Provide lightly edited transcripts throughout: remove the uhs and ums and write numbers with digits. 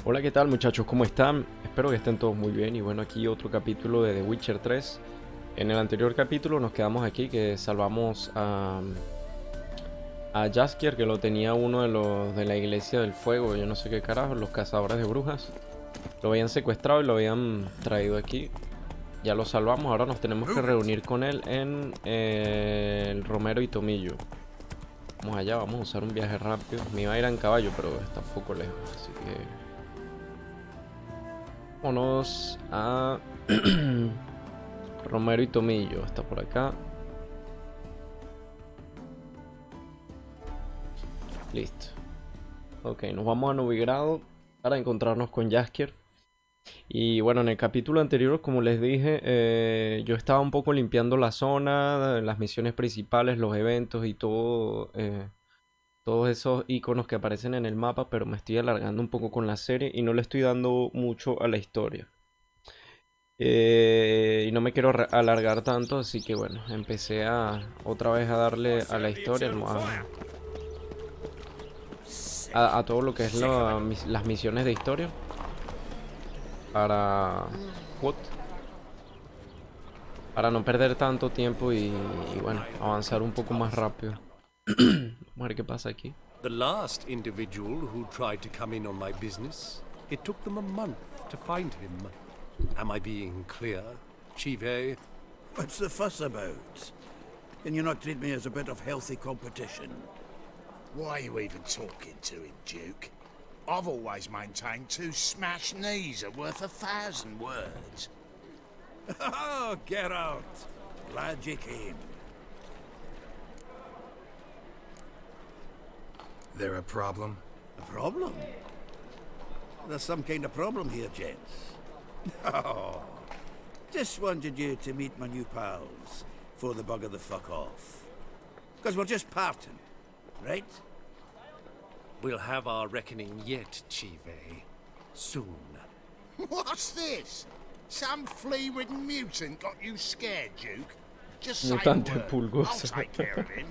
Hola, ¿qué tal muchachos? ¿Cómo están? Espero que estén todos muy bien y bueno, aquí otro capítulo de The Witcher 3. En el anterior capítulo nos quedamos aquí que salvamos a Jaskier, que lo tenía uno de los de la iglesia del fuego, yo no sé qué carajo, los cazadores de brujas. Lo habían secuestrado y lo habían traído aquí. Ya lo salvamos, ahora nos tenemos que reunir con él en el Romero y Tomillo. Vamos allá, vamos a usar un viaje rápido. Me iba a ir en caballo, pero está un poco lejos, así que vámonos a Romero y Tomillo. Está por acá. Listo. Ok, nos vamos a Novigrado para encontrarnos con Jaskier. Y bueno, en el capítulo anterior, como les dije, yo estaba un poco limpiando la zona, las misiones principales, los eventos y todo, todos esos iconos que aparecen en el mapa, pero me estoy alargando un poco con la serie y no le estoy dando mucho a la historia. Y no me quiero alargar tanto, así que bueno, empecé a otra vez a darle a la historia, a todo lo que es las misiones de historia para what? Para no perder tanto tiempo y bueno, avanzar un poco más rápido. Vamos a ver qué pasa aquí. The last individual who tried to come in on my business, it took them a month to find him. Am I being clear, Chive? What's the fuss about? Can you not treat me as a bit of healthy competition? Why are you even talking to him, Duke? I've always maintained 2 smashed knees are worth 1,000 words. Oh, get out! Glad you came. There a problem? A problem? There's some kind of problem here, gents. Oh, just wanted you to meet my new pals before the bugger the fuck off. Because we're just parting, right? We'll have our reckoning yet, Chive. Soon. What's this? Some flea-ridden mutant got you scared, Duke? Just say a Mutante word. pulgoso. I'll take care of him.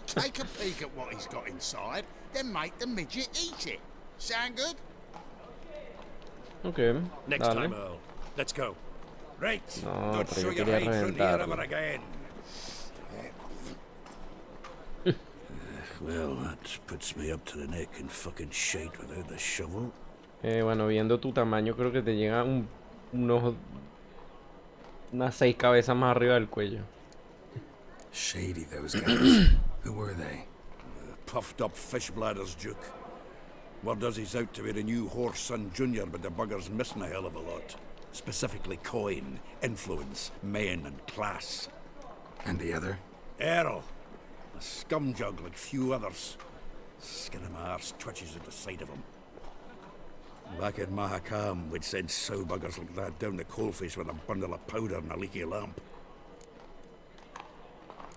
Take a peek at what he's got inside, then make the midget eat it. Sound good? Ok, Next dale. time, Earl. Let's go. Right. No, Don't pero show yo your quería hide front here reventarlo. ever again. Well, that puts me up to the neck in fucking shite without the shovel. Bueno, viendo tu tamaño, creo que te llega unas 6 cabezas más arriba del cuello. Shady, those guys. Who were they? Puffed up fish bladders, Duke. Word does he's out to be the new horse son junior, but the bugger's missing a hell of a lot. Specifically coin, influence, men, and class. And the other? Errol. A scumjug like few others. Skin of my arse twitches at the sight of him. Back in Mahakam, we'd send sow buggers like that down the coalface with a bundle of powder and a leaky lamp.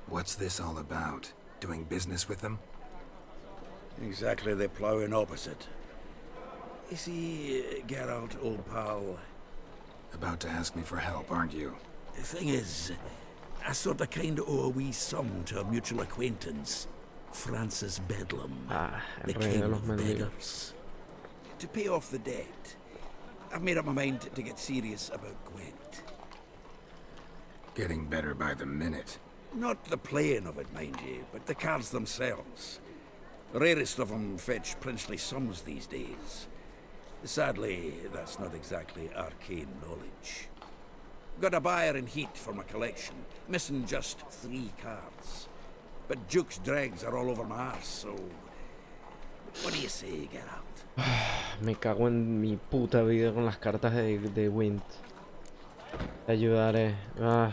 What's this all about? Doing business with them? Exactly the ploughing opposite. You see, Geralt, old pal, About to ask me for help, aren't you? the thing is, I sort of kind of owe a wee sum to a mutual acquaintance, Francis Bedlam, Ah, el the rey de king los of mendigos. beggars. To pay off the debt, I've made up my mind to get serious about Gwent. Getting better by the minute. Not the playing of it, mind you, but the cards themselves. The rarest of them fetch princely sums these days. Sadly, that's not exactly arcane knowledge. Got a buyer in heat for my collection, missing just 3 cards. But Duke's dregs are all over my arse, so... What do you say, Geralt? Me cago en mi puta vida con las cartas de Wind. Te ayudaré. Ah,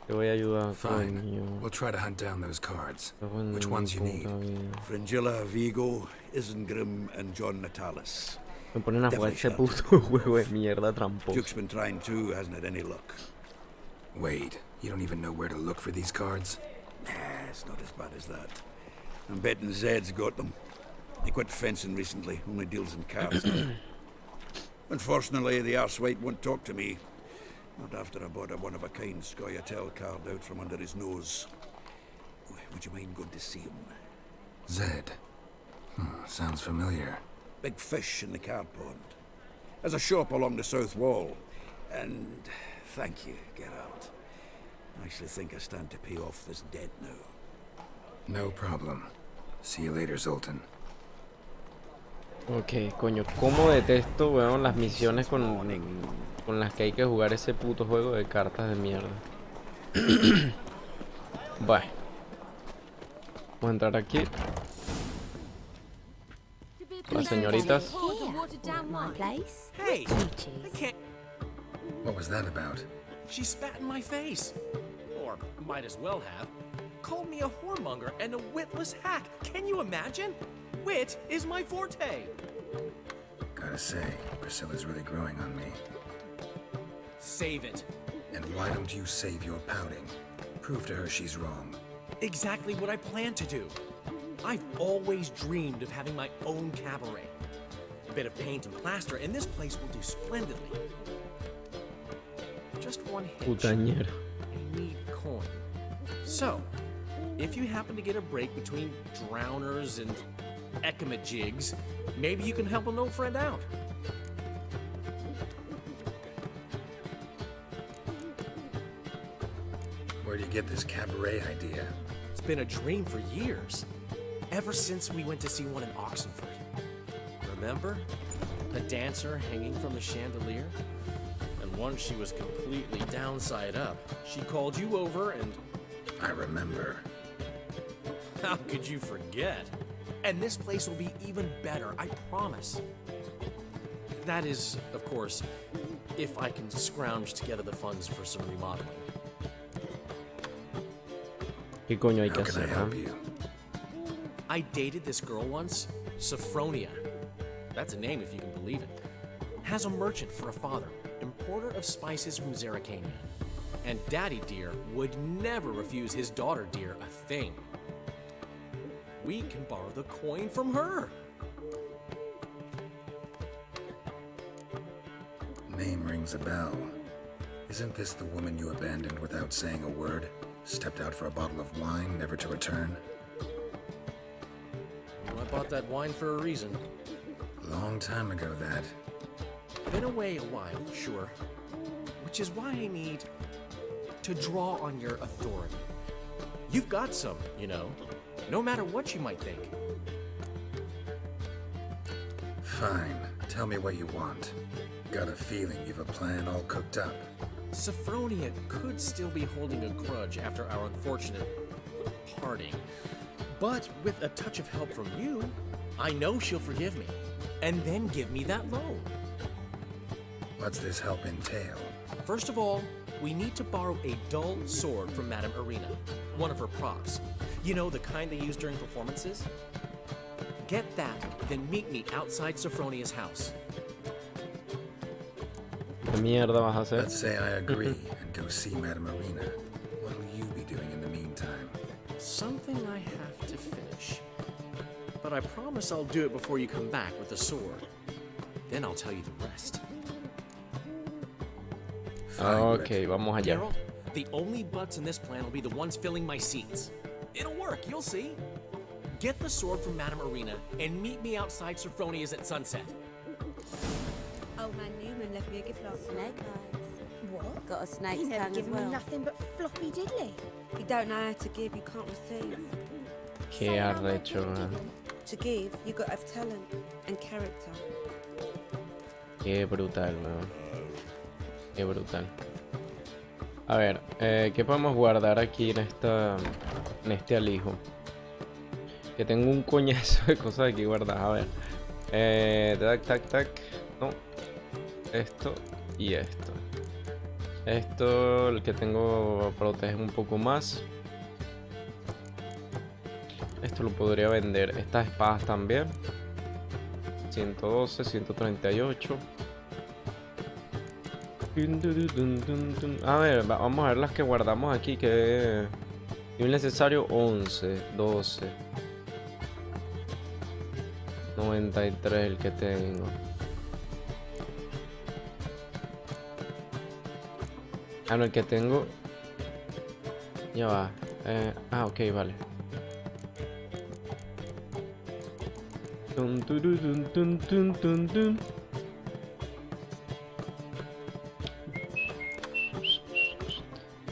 te voy a ayudar, Fine. coño. We'll try to hunt down those cards. Cago en Which mi ones you need? puta vida. Fringilla, Vigo, Isengrim, and John Natalis. Me ponen a jugar Devilish ese puto juego de mierda tramposo. Duke's been trying too, hasn't had any luck. Wait, you don't even know where to look for these cards? Nah, it's not as bad as that. I'm betting Zed's got them. He quit fencing recently, only deals in cards now. Unfortunately, the arsewite won't talk to me. Not after I bought a one-of-a-kind Scoia'tael card out from under his nose. Would you mind going to see him? Zed. Sounds familiar. Big fish in the card pond. There's a shop along the south wall. And thank you, Geralt. I actually think I stand to pay off this debt now. No problem. See you later, Zoltan. Ok, coño, cómo detesto, weón, las misiones con las que hay que jugar ese puto juego de cartas de mierda. Bueno, vamos a entrar aquí. Las señoritas. Hey, I can't. What was that about? She spat in my face. Or might as well have. Called me a whoremonger and a witless hack. Can you imagine? Wit is my forte. Gotta say, Priscilla's really growing on me. Save it. And why don't you save your pouting? Prove to her she's wrong. Exactly what I plan to do. I've always dreamed of having my own cabaret. A bit of paint and plaster, and this place will do splendidly. Just one hitch. Putañero. I need coin. So, if you happen to get a break between drowners and ekamajigs, maybe you can help an old friend out. Where do you get this cabaret idea? It's been a dream for years. Ever since we went to see one in Oxenford. Remember? A dancer hanging from the chandelier? And once she was completely downside up, she called you over and... I remember. How could you forget? And this place will be even better, I promise. That is, of course, if I can scrounge together the funds for some remodeling. ¿Qué coño hay How que can I hacer? help you? I dated this girl once, Sophronia. That's a name if you can believe it. Has a merchant for a father, importer of spices from Zerrikania. And Daddy Dear would never refuse his daughter Dear a thing. We can borrow the coin from her. Name rings a bell. Isn't this the woman you abandoned without saying a word? Stepped out for a bottle of wine, never to return? I bought that wine for a reason. Long time ago, that. Been away a while, sure. Which is why I need to draw on your authority. You've got some, you know, no matter what you might think. Fine. Tell me what you want. Got a feeling you've a plan all cooked up. Sophronia could still be holding a grudge after our unfortunate parting. But with a touch of help from you, I know she'll forgive me. And then give me that loan. What's this help entail? First of all, we need to borrow a dull sword from Madame Arena, one of her props. You know, the kind they use during performances? Get that, then meet me outside Sophronia's house. ¿Qué mierda vas a hacer? Let's say I agree and go see Madame Arena. What'll you be doing in the meantime? Something I have to finish. But I promise I'll do it before you come back with the sword. Then I'll tell you the rest. Fine, Ok, vamos allá. Geralt, the only butts in this plan will be the ones filling my seats. It'll work, you'll see. Get the sword from Madame Arena and meet me outside Sophronia's at sunset. Old man Newman left me a gift last night. Snake eyes. What? Got a snake's He never tongue as given well. me nothing but floppy diddly. You don't know how to give, you can't receive. Qué arrecho, man. To give, you got to have talent and character. Qué brutal, man. Qué brutal. A ver, ¿qué podemos guardar aquí en este alijo? Que tengo un coñazo de cosas aquí guardadas. A ver. Tac, tac, tac. No. Esto y esto. Esto, el que tengo, protege un poco más. Esto lo podría vender. Estas espadas también. 112, 138. A ver, vamos a ver las que guardamos aquí. Que es necesario 11, 12, 93 el que tengo. Ah, no, el que tengo. Ya va. Ok, vale.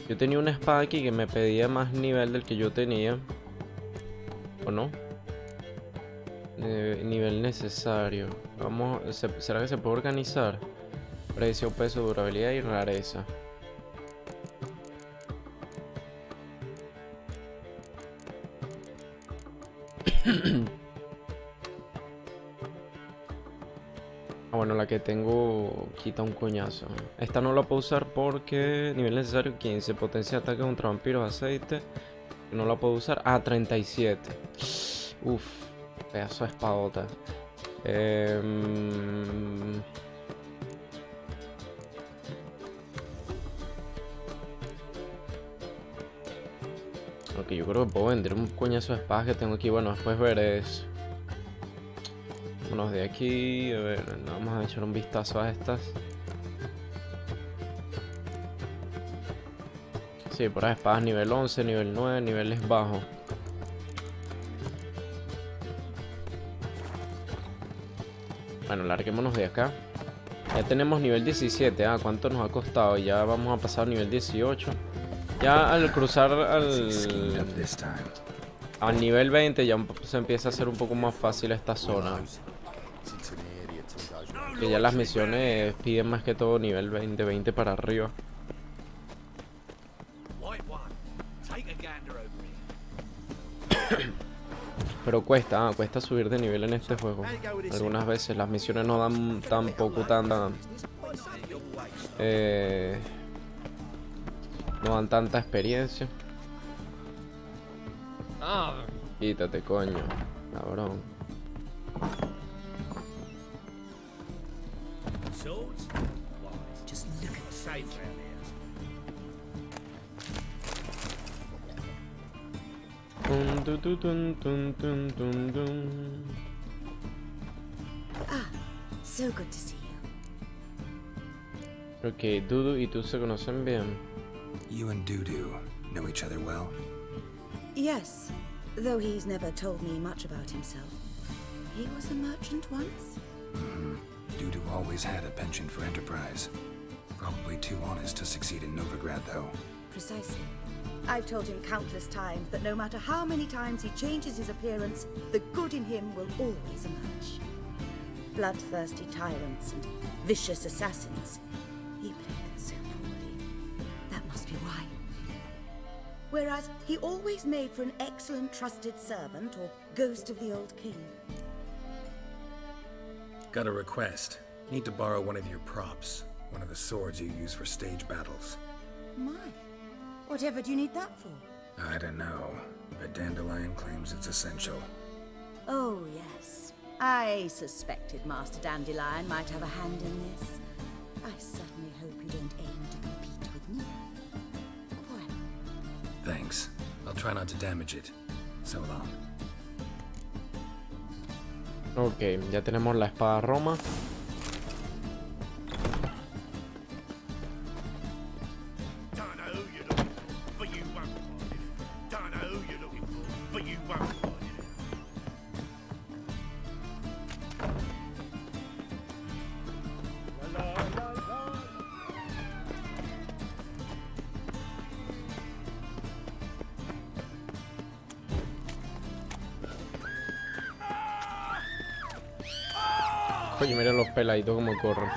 Yo tenía una espada aquí que me pedía más nivel del que yo tenía. ¿O no? Nivel necesario. Vamos, ¿será que se puede organizar? Precio, peso, durabilidad y rareza. Bueno, la que tengo quita un coñazo. Esta no la puedo usar porque nivel necesario 15, potencia de ataque contra vampiros, aceite. No la puedo usar. Ah, 37. Uf, pedazo de espadota. Ok, yo creo que puedo vender un coñazo de espadas que tengo aquí. Bueno, después veré eso. Vámonos de aquí. A ver, vamos a echar un vistazo a estas. Sí, por ahí espadas nivel 11, nivel 9, niveles bajos. Bueno, larguémonos de acá. Ya tenemos nivel 17. Ah, ¿cuánto nos ha costado? Ya vamos a pasar al nivel 18. Ya al cruzar al nivel 20 ya se empieza a hacer un poco más fácil esta zona. Que ya las misiones piden más que todo nivel 20, 20 para arriba. Pero cuesta, cuesta subir de nivel en este juego. Algunas veces las misiones no dan tampoco tanta... no dan tanta experiencia. Quítate, coño, cabrón. So good to see you. Ok, Dudu y tú se conocen bien. You and Dudu know each other well? Yes, though he's never told me much about himself. He was a merchant once? Dudu always had a penchant for enterprise. Probably too honest to succeed in Novigrad, though. Precisely. I've told him countless times that no matter how many times he changes his appearance, the good in him will always emerge. Bloodthirsty tyrants and vicious assassins. He played them so poorly. That must be why. Whereas he always made for an excellent trusted servant or ghost of the old king. Got a request. Need to borrow one of your props. One of the swords you use for stage battles. My. Whatever do you need that for? I don't know, but Dandelion claims it's essential. Oh, yes. I suspected Master Dandelion might have a hand in this. I certainly hope you don't aim to compete with me. Well. Thanks. I'll try not to damage it. So long. Ok, ya tenemos la espada Roma. Oye, mira los peladitos como corren.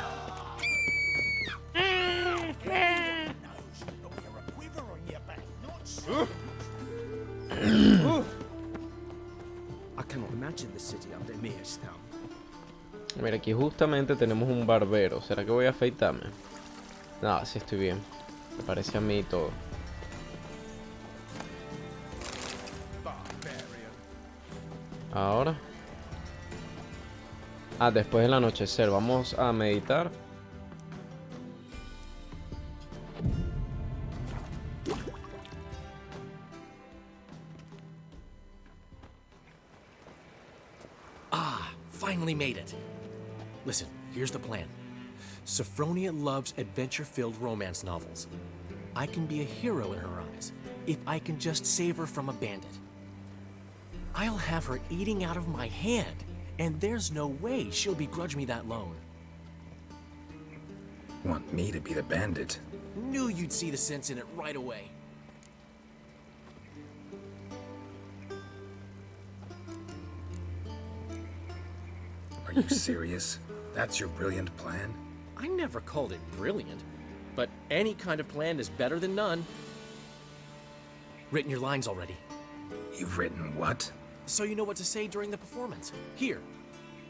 Mira, aquí justamente tenemos un barbero. ¿Será que voy a afeitarme? No, sí estoy bien. Me parece a mí y todo. Ahora. Ah, después del anochecer. Vamos a meditar. Finally made it. Listen, here's the plan. Sophronia loves adventure-filled romance novels. I can be a hero in her eyes if I can just save her from a bandit. I'll have her eating out of my hand, and there's no way she'll begrudge me that loan. Want me to be the bandit? Knew you'd see the sense in it right away. Are you serious? That's your brilliant plan? I never called it brilliant, but any kind of plan is better than none. Written your lines already, You've written what? so you know what to say during the performance. Here,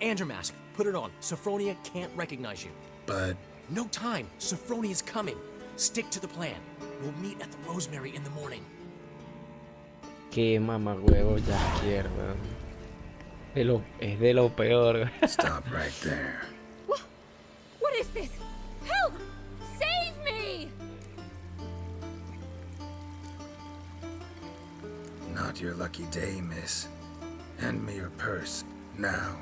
and your mask. Put it on. Sophronia can't recognize you. But No time. Sophronia's coming. Stick to the plan. We'll meet at the Rosemary in the morning. Qué mamagüevo Jaskier, weón. Es de lo peor, weón. stop right there. What is this? Help! Save me! Not your lucky day, miss. Hand me your purse, now.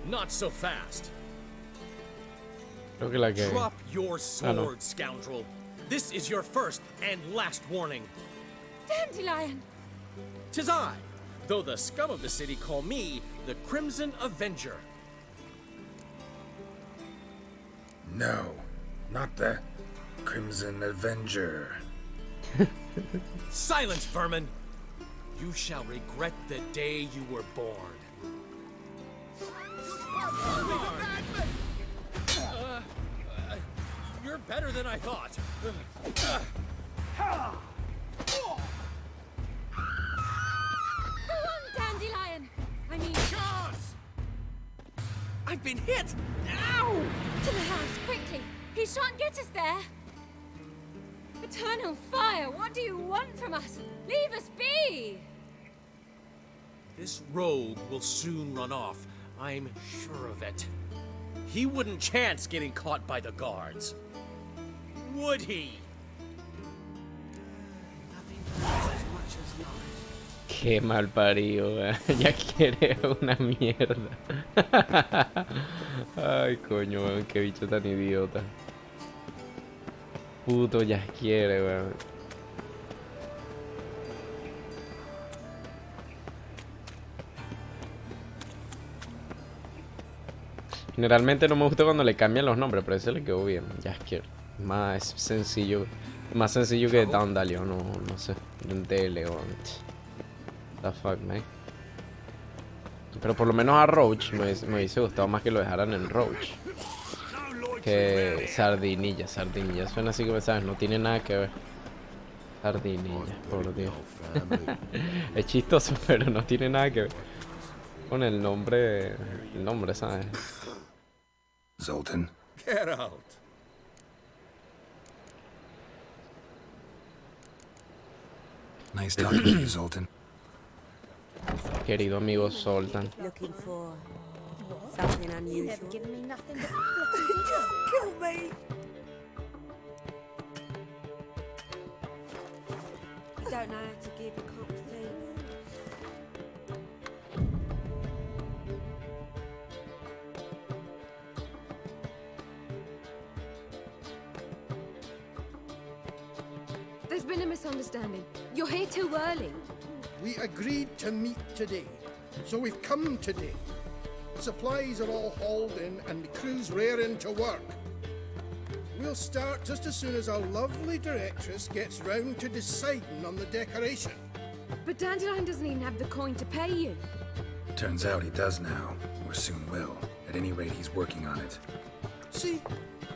Not so fast. Creo que la que... Drop your sword, no. scoundrel. This is your first and last warning. Dandelion! 'Tis I, though the scum of the city call me the Crimson Avenger. No, not the Crimson Avenger. Silence, vermin! You shall regret the day you were born. You're better than I thought. Go on, Dandelion! I mean, I've been hit! Ow! to the house, quickly! He shan't get us there! Eternal fire, what do you want from us? Leave us be! This rogue will soon run off. I'm sure of it. He wouldn't chance getting caught by the guards. Would he? Qué mal parido, weón. Jaskier es una mierda. Ay, coño, weón. Qué bicho tan idiota. Puto Jaskier, weón. Generalmente no me gusta cuando le cambian los nombres, pero ese le quedó bien. Jaskier. Más sencillo. Más sencillo que Dandelion, no sé. De León. The fuck, man. Pero por lo menos a Roach me hubiese gustado más que lo dejaran en Roach. Que Sardinilla. Suena así como, ¿sabes? No tiene nada que ver. Sardinilla, por Dios. Es chistoso, pero no tiene nada que ver con el nombre. El nombre, ¿sabes? Zoltan, Get out. nice talking to you, Zoltan. Querido amigo Zoltan. Looking for something unusual. Never given me nothing but just kill me. You don't know how to give a cock a thing. There's been a misunderstanding. You're here too early. We agreed to meet today, so we've come today. Supplies are all hauled in and the crew's raring to work. We'll start just as soon as our lovely directress gets round to deciding on the decoration. But Dandelion doesn't even have the coin to pay you. Turns out he does now, or soon will. At any rate, he's working on it. See,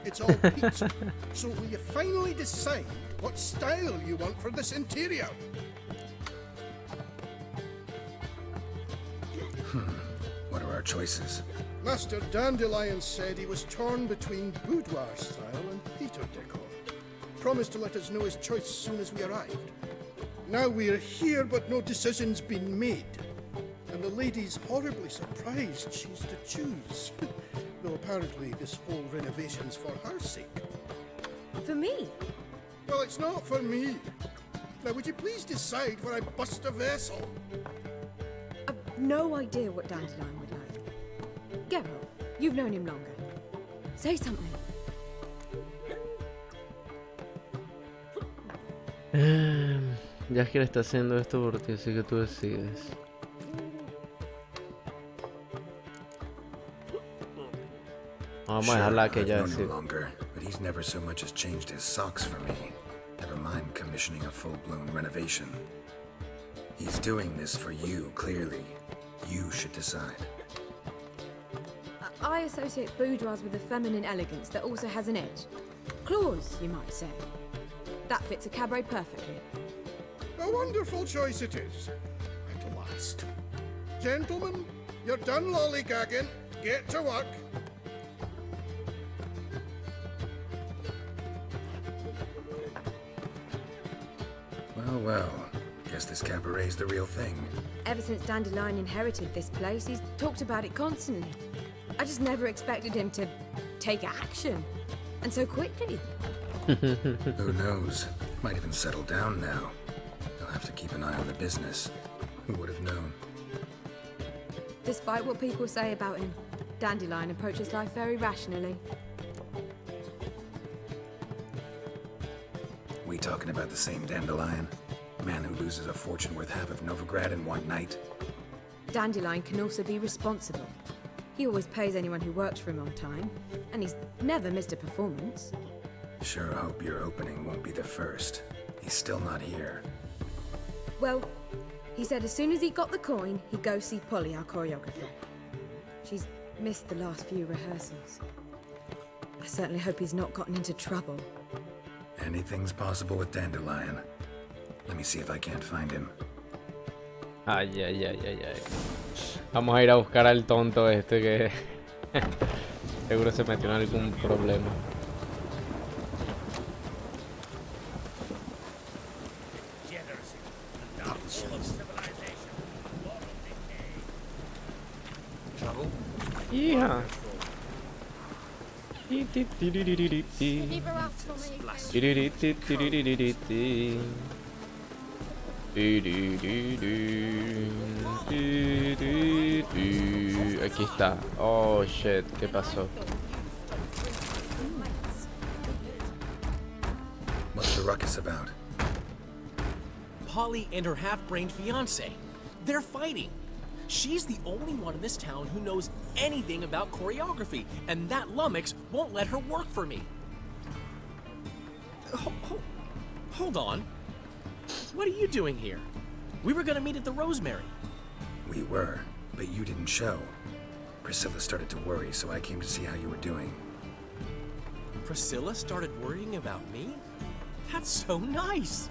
it's all peachy. So will you finally decide what style you want for this interior? What are our choices? Master Dandelion said he was torn between boudoir style and theatre decor. Promised to let us know his choice as soon as we arrived. Now we're here, but no decision's been made. And the lady's horribly surprised she's to choose. Though apparently this whole renovation's for her sake. For me? Well, it's not for me. Now, would you please decide where I bust a vessel? I've no idea what Dandelion would like. Geralt, you've known him longer. Say something. Jaskier está haciendo esto por ti, así que tú decides. Vamos a dejarla que ella I've known him decida. longer, but He's never so much as changed his socks for me. Never mind commissioning a full-blown renovation. He's doing this for you, clearly. You should decide. I associate boudoirs with a feminine elegance that also has an edge. Claws, you might say. That fits a cabaret perfectly. A wonderful choice it is. At last. Gentlemen, you're done lollygagging. Get to work. Well, guess this cabaret's the real thing. Ever since Dandelion inherited this place, he's talked about it constantly. I just never expected him to take action. And so quickly. Who knows? Might even settle down now. He'll have to keep an eye on the business. Who would have known? Despite what people say about him, Dandelion approaches life very rationally. We talking about the same Dandelion? Man who loses a fortune worth half of Novigrad in one night? Dandelion can also be responsible. He always pays anyone who works for him on time, and he's never missed a performance. Sure hope your opening won't be the first. He's still not here. Well, he said as soon as he got the coin, he'd go see Polly, our choreographer. She's missed the last few rehearsals. I certainly hope he's not gotten into trouble. Anything's possible with Dandelion. Let me see if I can't find him. Ay, ay, ay, ay, ay. Vamos a ir a buscar al tonto este que seguro se metió en algún problema. Hija. Aquí está. Oh shit, ¿qué pasó? What's the ruckus about? Polly and her half-brained fiancé. They're fighting. She's the only one in this town who knows anything about choreography, and that lummox won't let her work for me. Hold on. What are you doing here? We were gonna meet at the Rosemary. We were, but you didn't show. Priscilla started to worry, so I came to see how you were doing. Priscilla started worrying about me? That's so nice.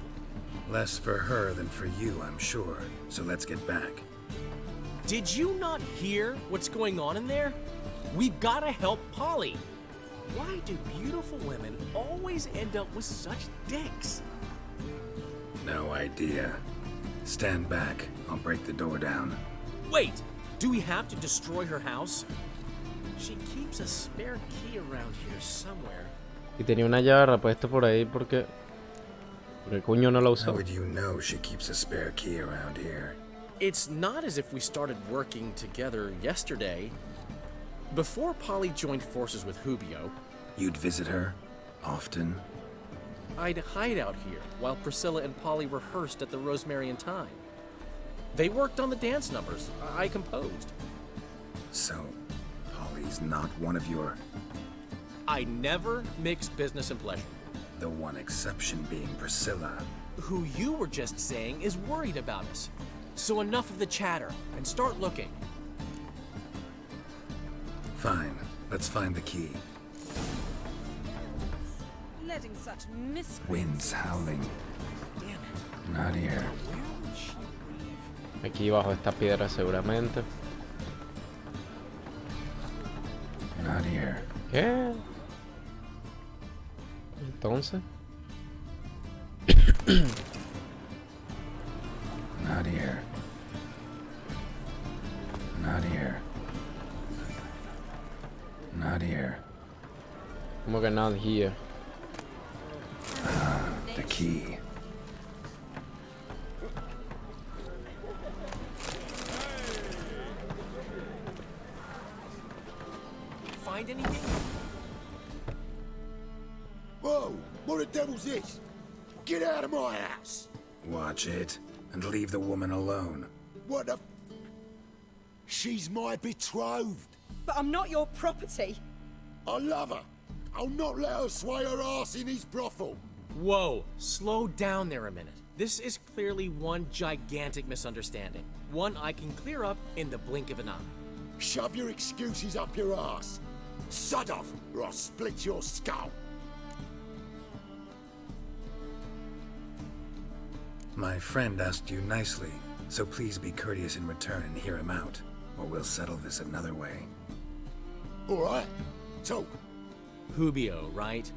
Less for her than for you, I'm sure. So let's get back. Did you not hear what's going on in there? We've got to help Polly. Why do beautiful women always end up with such dicks? No idea. Stand back. I'll break the door down. Wait, do we have to destroy her house? She keeps a spare key around here somewhere. Y tenía una llave repuesta por ahí porque el cuño no la usó. How would you know she keeps a spare key around here? It's not as if we started working together yesterday. Before Polly joined forces with Hubio, you'd visit her? Often? I'd hide out here while Priscilla and Polly rehearsed at the Rosemary in time. They worked on the dance numbers I composed. So, Polly's not one of your... I never mix business and pleasure. The one exception being Priscilla. Who you were just saying is worried about us. So enough of the chatter, and start looking. Fine. Let's find the key. Letting such Wind's howling. Not here. Aquí bajo esta piedra seguramente. Not here. ¿Qué? Entonces. Not here. Not here. Not here. ¿Cómo que not here? Ah, the key. Find anything? Whoa! What the devil's this? Get out of my house! Watch it, and leave the woman alone. What the... She's my betrothed. But I'm not your property. I love her. I'll not let her sway her ass in his brothel. Whoa, slow down there a minute. This is clearly one gigantic misunderstanding. One I can clear up in the blink of an eye. Shove your excuses up your ass. Sod off, or I'll split your skull. My friend asked you nicely, so please be courteous in return and hear him out, or we'll settle this another way. All right, talk. Hubio, right?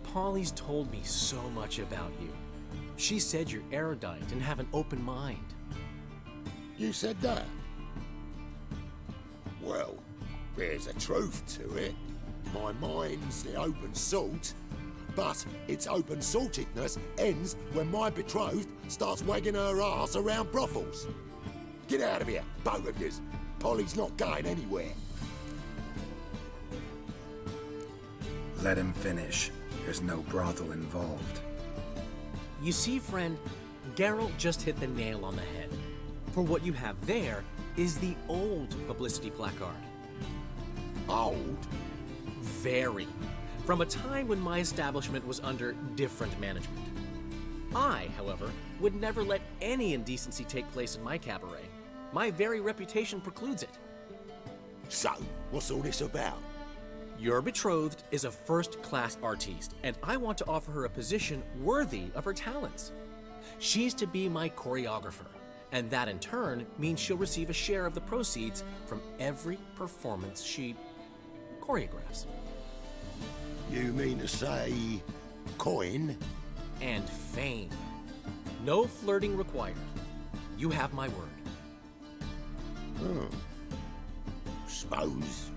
Polly's told me so much about you. She said you're erudite and have an open mind. You said that? Well, there's a truth to it. My mind's the open salt, but its open saltedness ends when my betrothed starts wagging her ass around brothels. Get out of here, both of yous. Polly's not going anywhere. Let him finish. There's no brothel involved. You see, friend, Geralt just hit the nail on the head. For what you have there is the old publicity placard. Old? Very. From a time when my establishment was under different management. I, however, would never let any indecency take place in my cabaret. My very reputation precludes it. So, what's all this about? Your betrothed is a first-class artiste, and I want to offer her a position worthy of her talents. She's to be my choreographer, and that in turn means she'll receive a share of the proceeds from every performance she choreographs. You mean to say coin? And fame. No flirting required. You have my word. Suppose,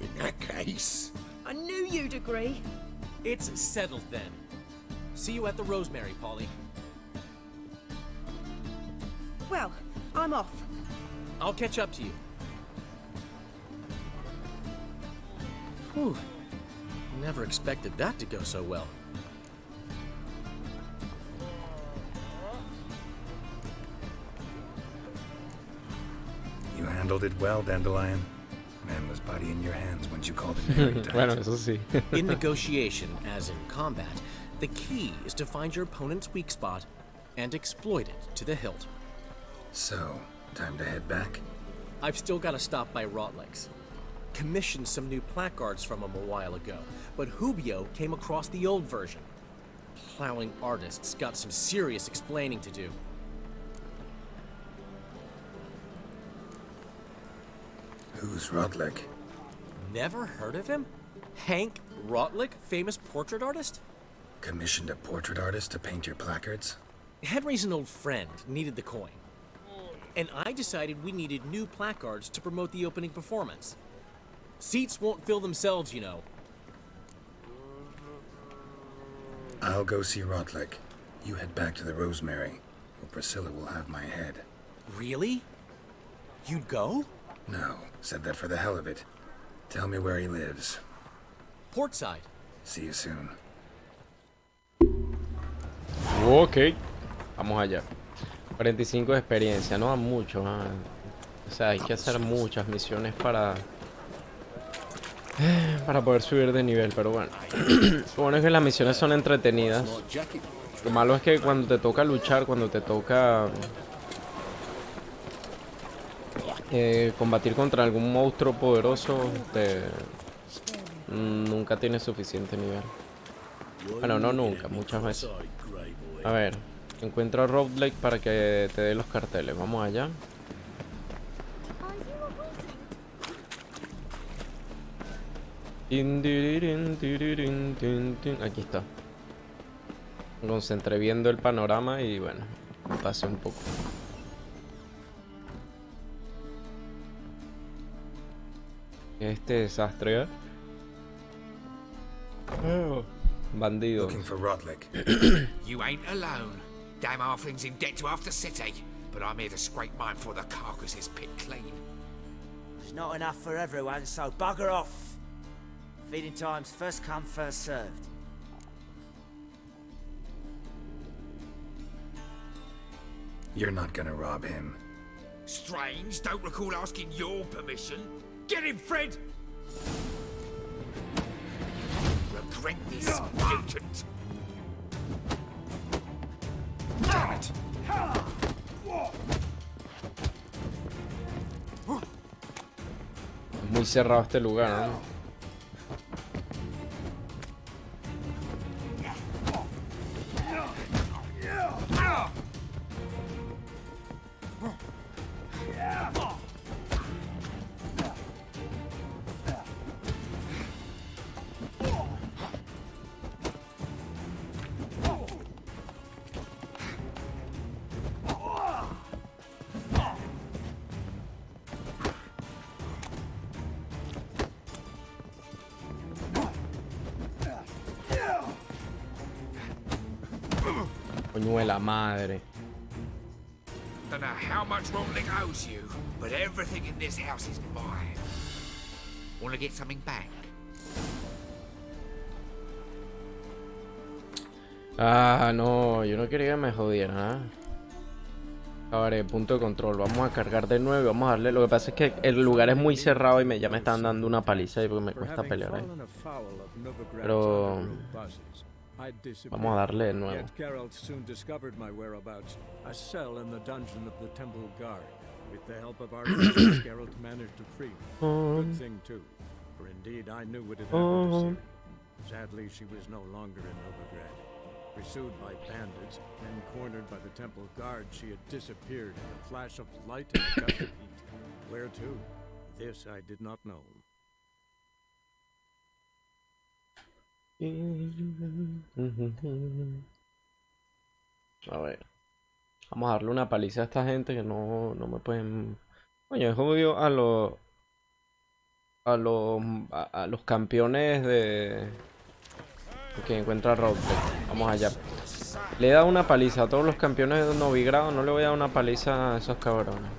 in that case... I knew you'd agree. It's settled then. See you at the Rosemary, Polly. Well, I'm off. I'll catch up to you. Whew. Never expected that to go so well. You handled it well, Dandelion. Man was body in your hands once you called it erudite. Bueno, eso sí. In negotiation, as in combat, the key is to find your opponent's weak spot and exploit it to the hilt. So, time to head back? I've still got to stop by Rotlegs. Commissioned some new placards from him a while ago, but Hubio came across the old version. Plowing artists got some serious explaining to do. Who's Rotleg? Never heard of him? Hank Rotlick, famous portrait artist? Commissioned a portrait artist to paint your placards? Henry's an old friend, needed the coin. And I decided we needed new placards to promote the opening performance. Seats won't fill themselves, you know. I'll go see Rotleg. You head back to the Rosemary, where Priscilla will have my head. Really? You'd go? No, said that for the hell of it. Tell me where he lives. Portside. See you soon. Ok, vamos allá. 45 de experiencia, no da mucho. O sea, hay que hacer muchas misiones para poder subir de nivel, pero bueno. Lo bueno es que las misiones son entretenidas. Lo malo es que cuando te toca luchar, cuando te toca combatir contra algún monstruo poderoso, nunca tienes suficiente nivel. Bueno, no nunca, muchas veces. A ver, encuentro a Rotleg para que te dé los carteles. Vamos allá. Aquí está. Me concentré viendo el panorama y bueno, me pasé un poco. Este desastre, ¿eh? Oh, bandido. Looking for Rotleg. You ain't alone. Damn halfling's in debt to half the city, but I'm here to scrape mine before the carcass is picked clean. There's not enough for everyone, so bugger off. Feeding time's first come, first served. You're not gonna rob him. Strange, don't recall asking your permission. Get him, Fred! regret this, mutant. Damn it. Es muy cerrado este lugar, ¿no? Coño de la madre. Don't know how much Rotling owes you, but everything in this house is mine. Want to get something back? Ah, no, yo no quería que me jodieran, ¿ah? Ahora, punto de control. Vamos a cargar de nuevo y vamos a darle. Lo que pasa es que el lugar es muy cerrado y ya me están dando una paliza ahí porque me cuesta pelear ahí. Pero vamos a darle de nuevo. Yet Geralt soon discovered my whereabouts, a cell in the dungeon of the Temple Guard. With the help of our friends, Geralt managed to free me. Good thing too, for indeed I knew what had happened to Ciri. Sadly, she was no longer in Novigrad. Pursued by bandits, then cornered by the Temple Guard, she had disappeared in a flash of light and a gust of heat. Where to? This I did not know. A ver. Vamos a darle una paliza a esta gente que no me pueden... Coño, es obvio a los campeones de... que encuentra Roadblock. Vamos allá. Le he dado una paliza a todos los campeones de Novigrado. No le voy a dar una paliza a esos cabrones.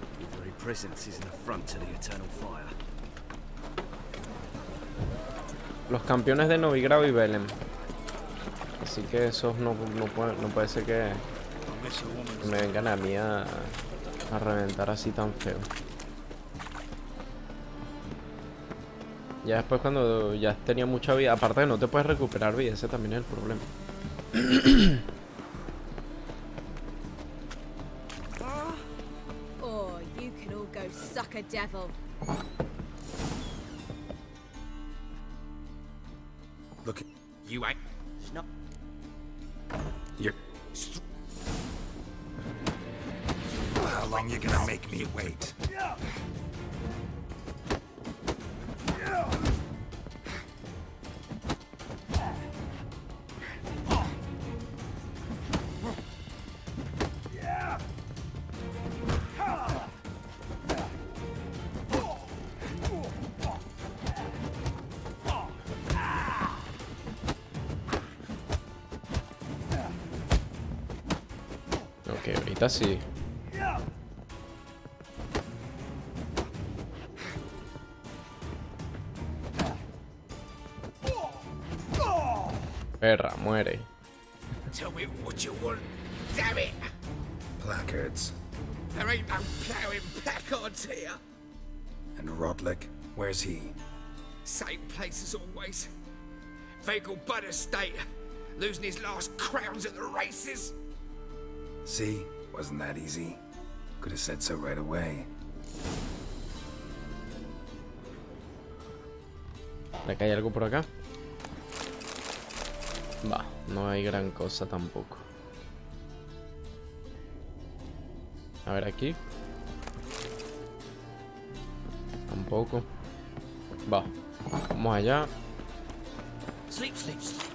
Los campeones de Novigrado y Belém. Así que esos no puede ser que me vengan a mí a reventar así tan feo. Ya después cuando ya tenía mucha vida, aparte que no te puedes recuperar vida, ese también es el problema. Oh, you can all go suck a devil. Look, You ain't. No. you're... How long you gonna make me wait? Ok, ahorita sí. Perra, muere. Tell me what you want. Damn it! Placards. There ain't no ploughing placards here. And Rodlick, where's he? Same place as always. Vegal Bud Estate. Losing his last crowns at the races. See? Wasn't that easy? Could have said so right away. ¿Acá hay algo por acá? Va, no hay gran cosa tampoco. A ver aquí. Tampoco. Va, vamos allá. Sleep, sleep, sleep.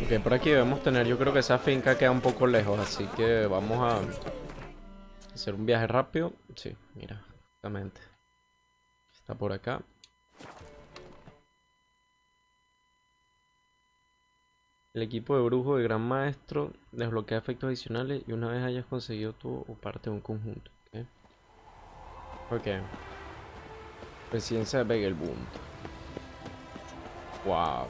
Ok, por aquí debemos tener, yo creo que esa finca queda un poco lejos, así que vamos a hacer un viaje rápido. Sí, mira, justamente. Está por acá. El equipo de brujo de gran maestro desbloquea efectos adicionales y una vez hayas conseguido tu o parte de un conjunto. Ok. Presidencia de Begelbund. Wow.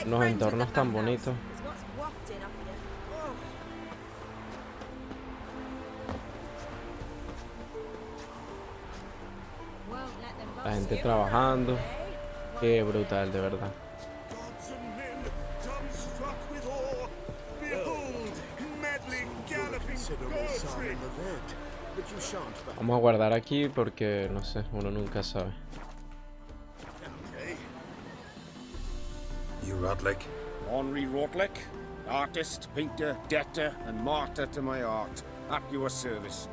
Unos entornos tan bonitos. La gente trabajando. Qué brutal, de verdad. Vamos a guardar aquí porque, no sé, uno nunca sabe. You Rotlick? Henri Rotlick, artist, painter, debtor, and martyr to my art. At your service.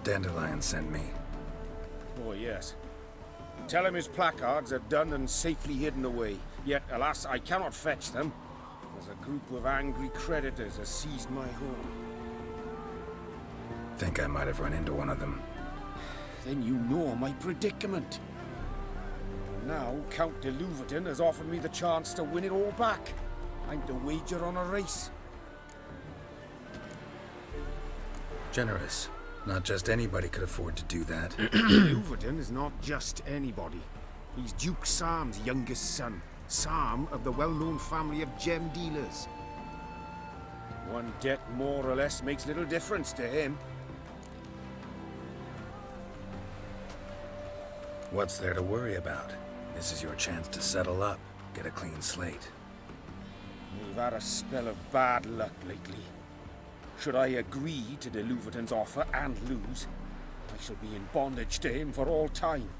Dandelion sent me. Oh, yes. Tell him his placards are done and safely hidden away. Yet, alas, I cannot fetch them, as a group of angry creditors has seized my home. Think I might have run into one of them. Then you know my predicament. Now, Count de Louverton has offered me the chance to win it all back. I'm to wager on a race. Generous. Not just anybody could afford to do that. Louverton is not just anybody. He's Duke Sam's youngest son. Sam of the well-known family of gem dealers. One debt more or less makes little difference to him. What's there to worry about? This is your chance to settle up, get a clean slate. We've had a spell of bad luck lately. Should I agree to de Louverton's offer and lose, I shall be in bondage to him for all time.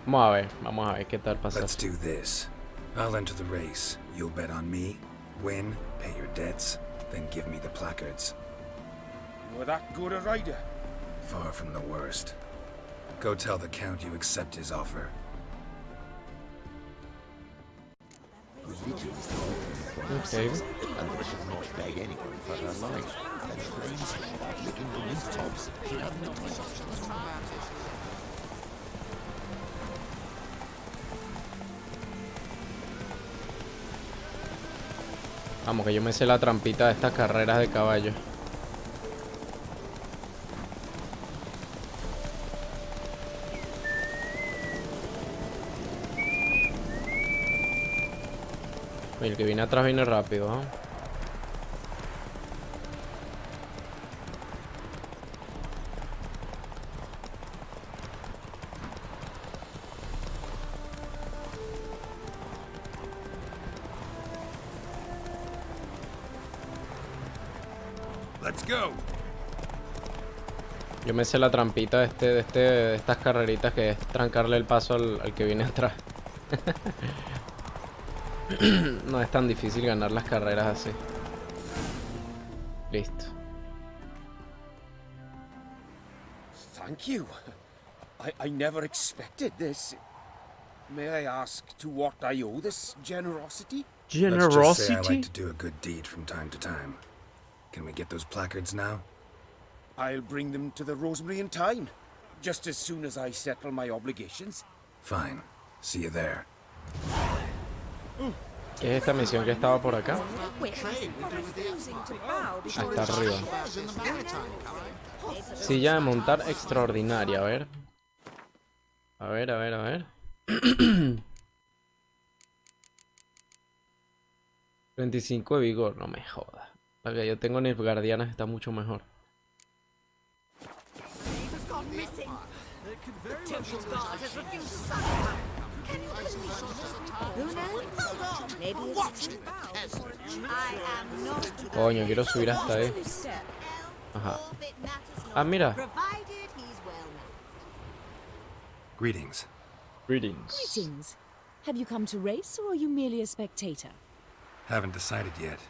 Vamos a ver qué tal pasa. Let's do this. I'll enter the race. You'll bet on me, win, pay your debts, then give me the placards. You're that good a rider? Far from the worst. Go tell the Count you accept his offer. Okay. And we should not beg anyone for their life. And please, licking the rooftops. Vamos, que yo me sé la trampita de estas carreras de caballo. Oye, el que viene atrás viene rápido, ¿eh? Let's go. Yo me sé la trampita de estas carreritas, que es trancarle el paso al que viene atrás. No es tan difícil ganar las carreras así. Listo. Thank you. I never expected this. May I ask to what I owe this generosity? Let's just say I like to do a good deed from time to time. Can we get those placards now? I'll bring them to the Rosemary in time, just as soon as I settle my obligations. Fine. See you there. ¿Qué es esta misión que estaba por acá? Hasta arriba. Silla de montar extraordinaria, a ver. A ver, a ver, a ver. 25 de vigor, no me jodas. La que yo tengo en el Guardianas está mucho mejor. Coño, quiero subir hasta ahí. Ajá. Ah, mira. Greetings. Greetings. Greetings. Have you come to race, or are you merely a spectator? Haven't decided yet.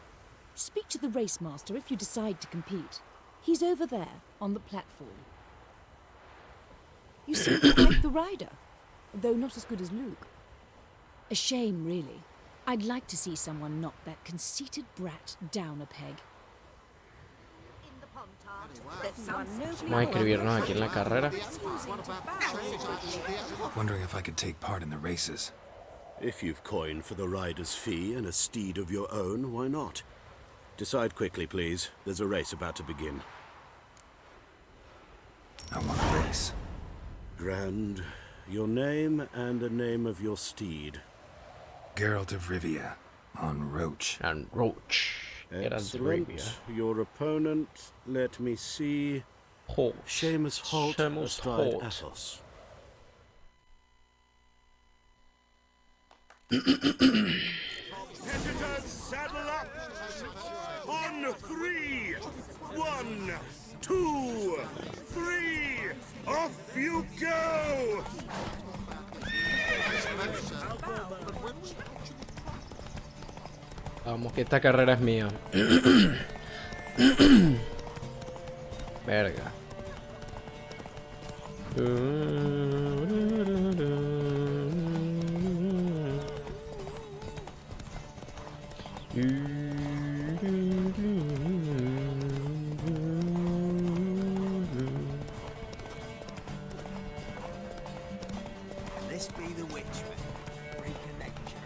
Speak to the race master if you decide to compete. He's over there, on the platform. You seem quite the rider, though not as good as Luke. A shame, really. I'd like to see someone knock that conceited brat down a peg. Vamos a inscribirnos aquí en la carrera. Wondering if I could take part in the races. If you've coin for the rider's fee and a steed of your own, why not? Decide quickly, please. There's a race about to begin. I want a race. Grand. Your name and the name of your steed. Geralt of Rivia, on Roach. And Roach. Excellent. Your opponent, let me see. Halt. Seamus Holt, astride Holt. Athos. Competitors, saddle up! On 3! 1, 2, 3! Off you go! Vamos, que esta carrera es mía. Verga. This be the witchman. Reconnect you.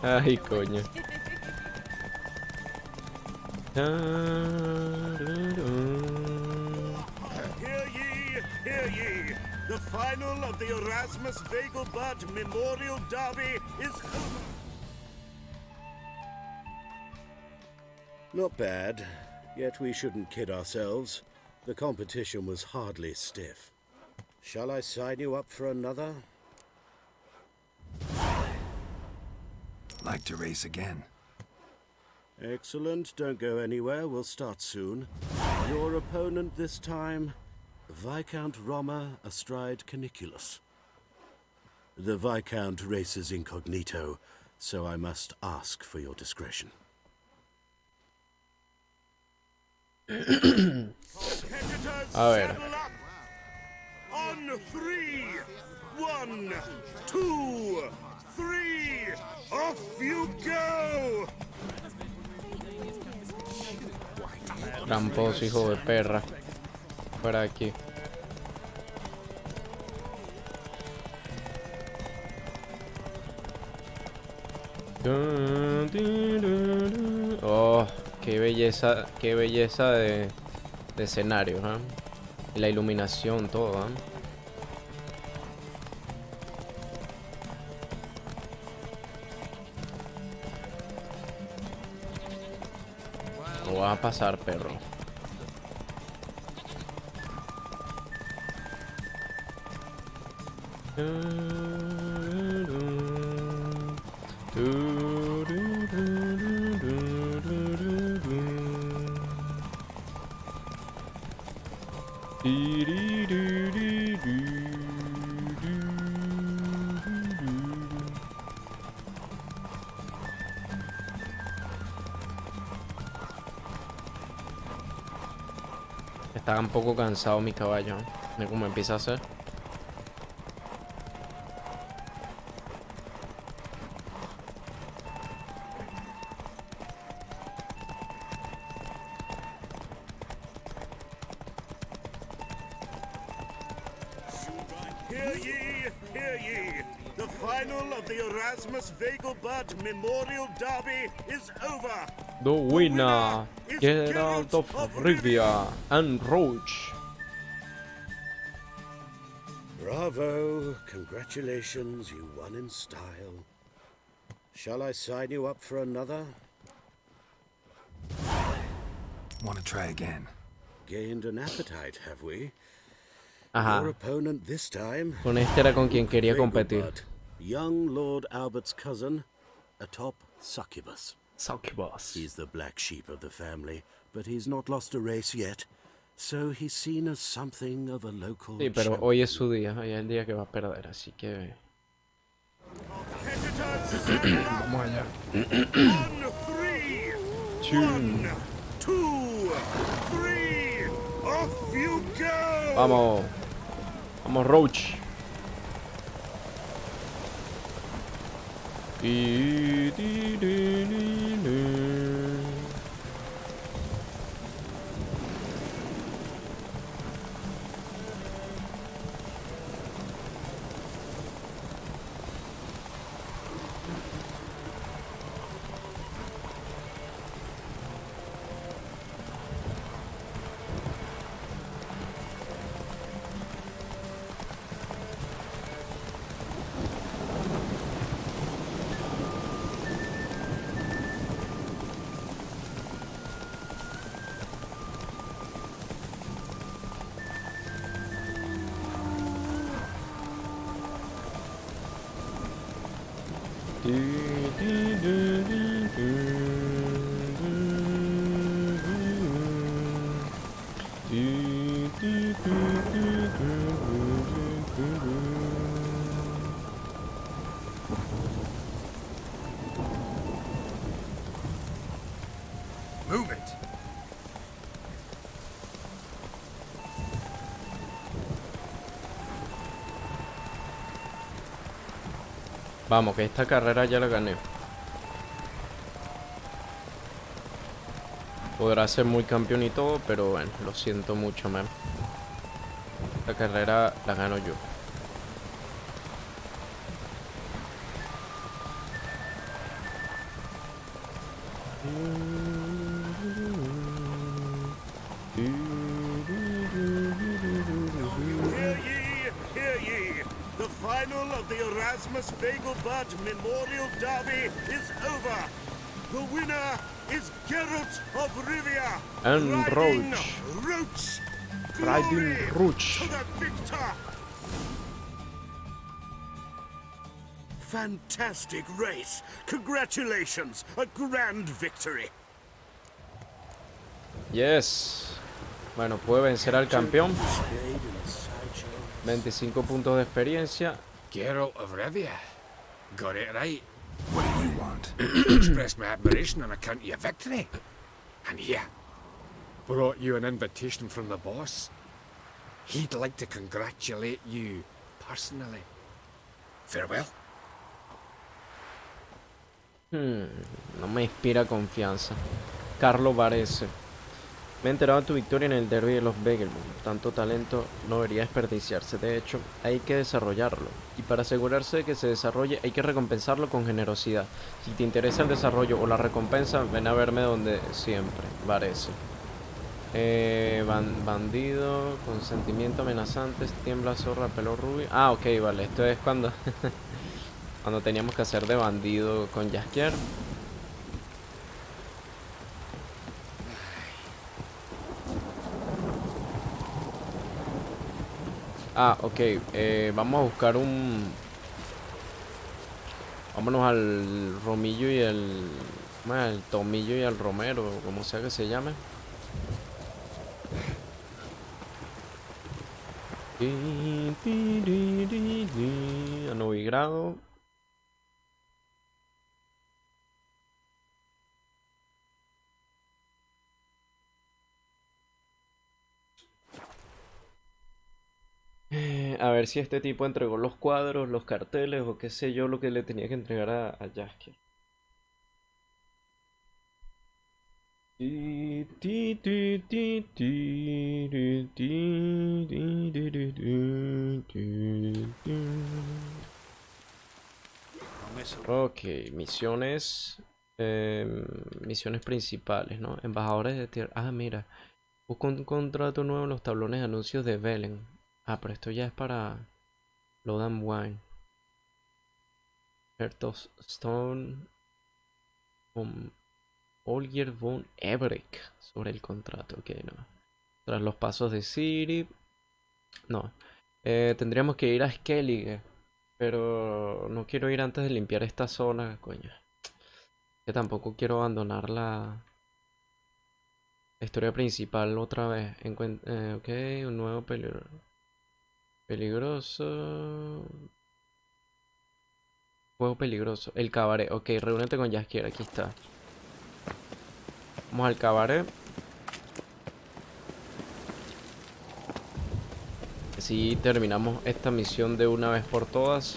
Ay, coño. Hear ye! The final of the Erasmus Vegelbud Memorial Derby is over. Not bad, yet we shouldn't kid ourselves. The competition was hardly stiff. Shall I sign you up for another? Like to race again. Excellent, don't go anywhere, we'll start soon. Your opponent this time, Viscount Roma astride Caniculus. The Viscount races incognito, so I must ask for your discretion. Competitors, A ver. saddle up! On 3! 1, 2, 3! Off you go! Tramposo, hijo de perra. Para aquí. Oh, qué belleza de escenario, ¿eh? Y la iluminación, todo, ¿eh? Lo vas a pasar, perro. Está un poco cansado mi caballo. Mira cómo empieza a hacer. Hear ye! The final of the Erasmus Vegelbud Memorial Derby is over! The winner, Geralt of Rivia and Roach. Bravo! Congratulations, you won in style. Shall I sign you up for another? Want to try again? Gained an appetite, have we? Ajá. Your opponent this time. Con este era con quien quería competir. Young Lord Albert's cousin, atop Succubus. Succubus. He's the black sheep of the family, but he's not lost a race yet, so he's seen as something of a local Sí, pero champion. hoy es su día, hoy es el día que va a perder, así que vamos allá. 1, 2, 3, off you go! Vamos, vamos Roach. Move it. Vamos, que esta carrera ya la gané. Podrá ser muy campeón y todo, pero bueno, lo siento mucho, man. Esta carrera la gano yo. Hear ye! The final of the Erasmus Fagelbad Memorial Derby is over. The winner is Geralt of Rivia. And riding Roach. Roach. Riding Glory Roach. to the victor. Fantastic race. Congratulations. A grand victory. Yes. Bueno, puede vencer al campeón. 25 puntos de experiencia. Geralt of Rivia. Got it right. What do you want? To express my admiration on account of your victory. And here, brought you an invitation from the boss. He'd like to congratulate you personally. Farewell. No me inspira confianza. Carlo Varese. Me he enterado de tu victoria en el derby de los Begelmont. Tanto talento no debería desperdiciarse. De hecho, hay que desarrollarlo. Y para asegurarse de que se desarrolle, hay que recompensarlo con generosidad. Si te interesa el desarrollo o la recompensa, ven a verme donde siempre. Varese. Bandido, consentimiento amenazantes, tiembla, zorra, pelo rubio. Ah, ok, vale. Esto es cuando... cuando teníamos que hacer de bandido con Jaskier. Ah, ok. Vamos a buscar un... Vámonos al Romillo y el... el Tomillo y al Romero, como sea que se llame. A Novigrado. A ver si este tipo entregó los cuadros, los carteles o qué sé yo lo que le tenía que entregar a Jaskier. Ok, misiones. Misiones principales, ¿no? Embajadores de tierra. Ah, mira. Busco un contrato nuevo en los tablones de anuncios de Velen. Ah, pero esto ya es para Lodan Wine. Heart of Stone. Olgier von Everek. Sobre el contrato, ok, no. Tras los pasos de Ciri. No. Tendríamos que ir a Skellige. Pero no quiero ir antes de limpiar esta zona, coño. Que tampoco quiero abandonar la historia principal otra vez. Ok, un nuevo peligroso. Juego peligroso. El cabaret. Ok, reúnete con Jaskier. Aquí está. Vamos al cabaret. Así terminamos esta misión de una vez por todas.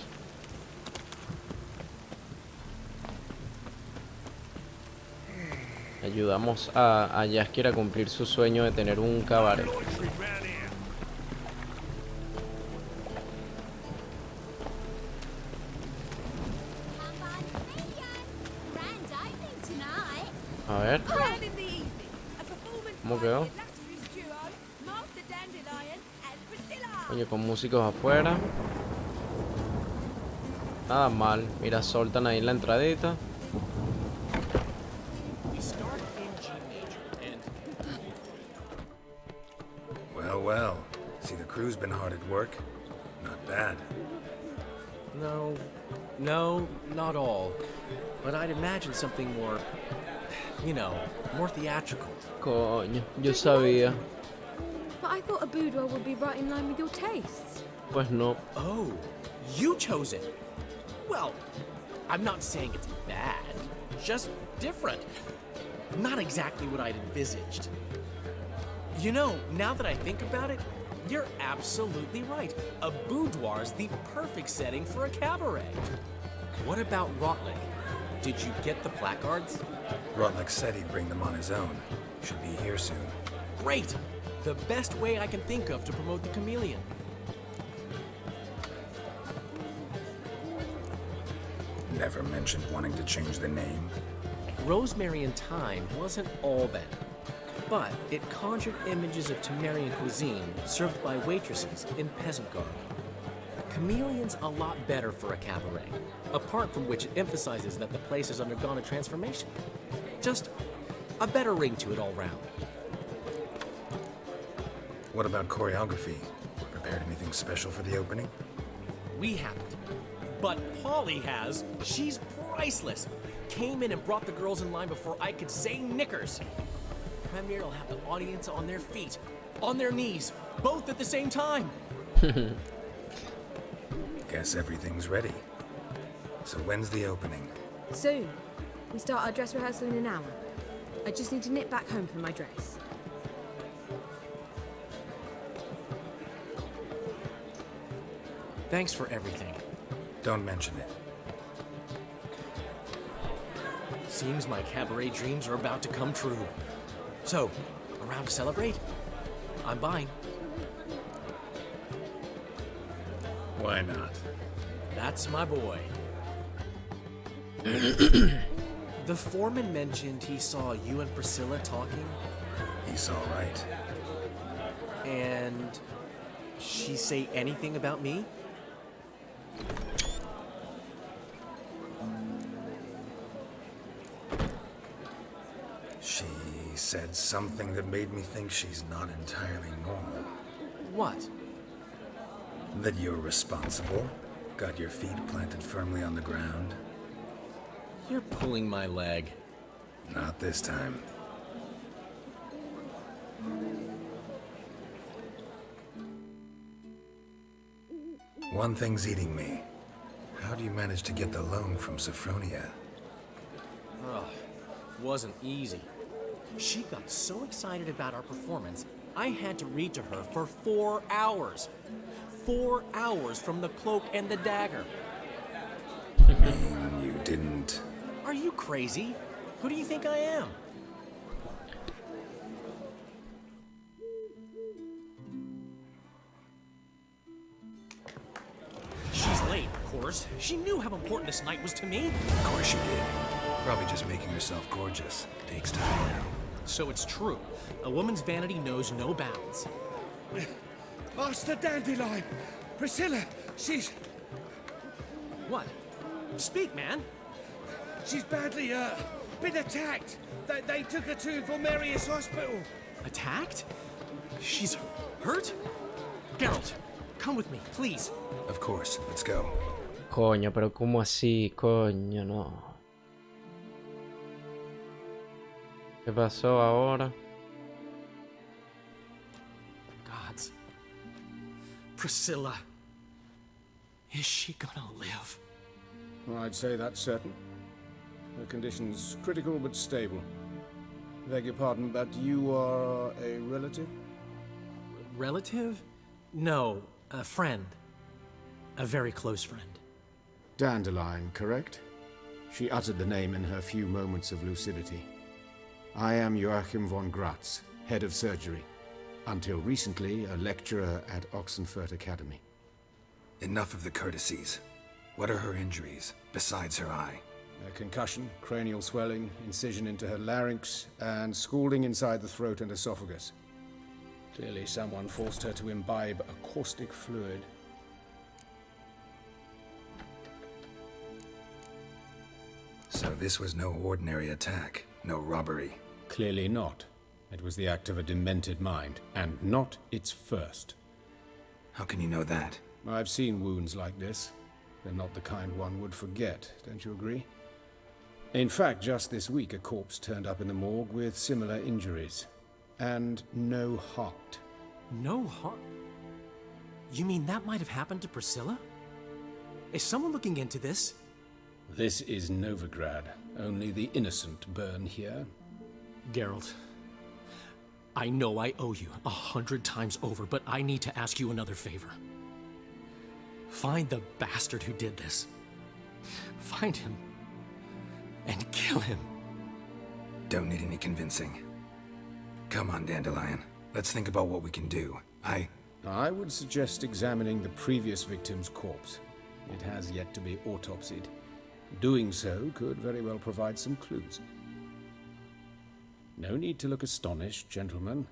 Ayudamos a Jaskier a cumplir su sueño de tener un cabaret. A ver. ¿Cómo quedó? Oye, con músicos afuera. Nada mal. Mira, soltan ahí la entradita. Well, well. See, the crew's been hard at work. Not bad. No, not all. But I'd imagine something more, you know, more theatrical. Coño, yo sabía. But I thought a boudoir would be right in line with your tastes. Pues no. Oh, you chose it. Well, I'm not saying it's bad, just different. Not exactly what I'd envisaged. You know, now that I think about it, you're absolutely right. A boudoir's the perfect setting for a cabaret. What about Rotlick? Did you get the placards? Rotlick said he'd bring them on his own. Should be here soon. Great! The best way I can think of to promote the chameleon. Never mentioned wanting to change the name. Rosemary and Thyme wasn't all bad, but it conjured images of Temerian cuisine served by waitresses in peasant garb. Chameleon's a lot better for a cabaret, apart from which it emphasizes that the place has undergone a transformation. Just a better ring to it all round. What about choreography? Prepared anything special for the opening? We haven't. But Polly has. She's priceless. Came in and brought the girls in line before I could say knickers. Premiere will have the audience on their feet, on their knees, both at the same time. Guess everything's ready. So when's the opening? Soon. We start our dress rehearsal in an hour. I just need to nip back home for my dress. Thanks for everything. Don't mention it. Seems my cabaret dreams are about to come true. So, around to celebrate? I'm buying. Why not? That's my boy. The foreman mentioned he saw you and Priscilla talking. He's all right. And she say anything about me? She said something that made me think she's not entirely normal. What? That you're responsible, got your feet planted firmly on the ground. You're pulling my leg. Not this time. One thing's eating me. How do you manage to get the loan from Sophronia? Ugh, wasn't easy. She got so excited about our performance, I had to read to her for 4 hours. 4 hours from the Cloak and the Dagger. You mean you didn't... Are you crazy? Who do you think I am? She's late, of course. She knew how important this night was to me. Of course she did. Probably just making herself gorgeous. Takes time, you know. So it's true. A woman's vanity knows no bounds. Master Dandelion! Priscilla, she's... What? Speak, man. She's badly, been attacked. They took her to Vulmerius Hospital. Attacked? She's hurt? Geralt, come with me, please. Of course, let's go. Coño, pero ¿cómo así? Coño, no. ¿Qué pasó ahora? Gods. Priscilla. Is she gonna live? Well, I'd say that's certain. Her condition's critical but stable. Beg your pardon, but you are a relative? Relative? No, a friend. A very close friend. Dandelion, correct? She uttered the name in her few moments of lucidity. I am Joachim von Gratz, head of surgery. Until recently, a lecturer at Oxenfurt Academy. Enough of the courtesies. What are her injuries, besides her eye? A concussion, cranial swelling, incision into her larynx, and scalding inside the throat and esophagus. Clearly someone forced her to imbibe a caustic fluid. So this was no ordinary attack, no robbery. Clearly not. It was the act of a demented mind, and not its first. How can you know that? I've seen wounds like this. They're not the kind one would forget, don't you agree? In fact, just this week a corpse turned up in the morgue with similar injuries. And no heart. No heart? You mean that might have happened to Priscilla? Is someone looking into this? This is Novigrad. Only the innocent burn here. Geralt, I know I owe you 100 times over, but I need to ask you another favor. Find the bastard who did this. Find him. And kill him. Don't need any convincing. Come on, Dandelion. Let's think about what we can do. I would suggest examining the previous victim's corpse. It has yet to be autopsied. Doing so could very well provide some clues. No need to look astonished, gentlemen.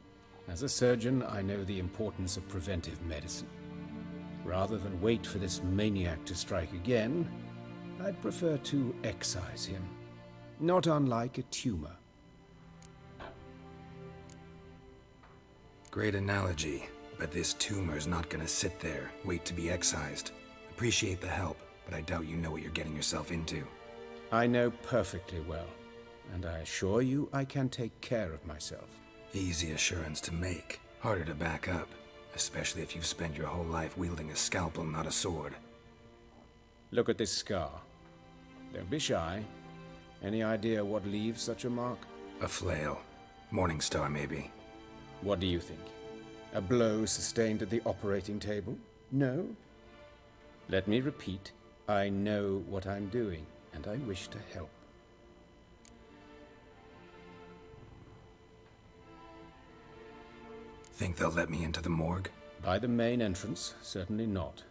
As a surgeon, I know the importance of preventive medicine. Rather than wait for this maniac to strike again, I'd prefer to excise him. Not unlike a tumor. Great analogy, but this tumor's not gonna sit there, wait to be excised. Appreciate the help, but I doubt you know what you're getting yourself into. I know perfectly well, and I assure you I can take care of myself. Easy assurance to make, harder to back up, especially if you've spent your whole life wielding a scalpel, not a sword. Look at this scar. Don't be shy. Any idea what leaves such a mark? A flail. Morning Star, maybe. What do you think? A blow sustained at the operating table? No? Let me repeat. I know what I'm doing, and I wish to help. Think they'll let me into the morgue? By the main entrance, certainly not.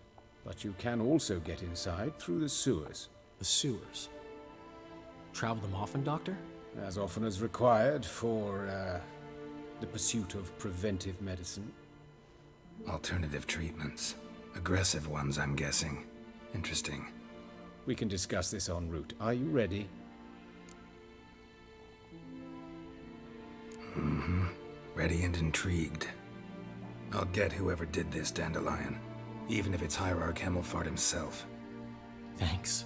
But you can also get inside through the sewers. The sewers? Travel them often, Doctor? As often as required for, the pursuit of preventive medicine. Alternative treatments. Aggressive ones, I'm guessing. Interesting. We can discuss this en route. Are you ready? Mm-hmm. Ready and intrigued. I'll get whoever did this, Dandelion. Even if it's Hierarch Hemmelfart himself. Thanks.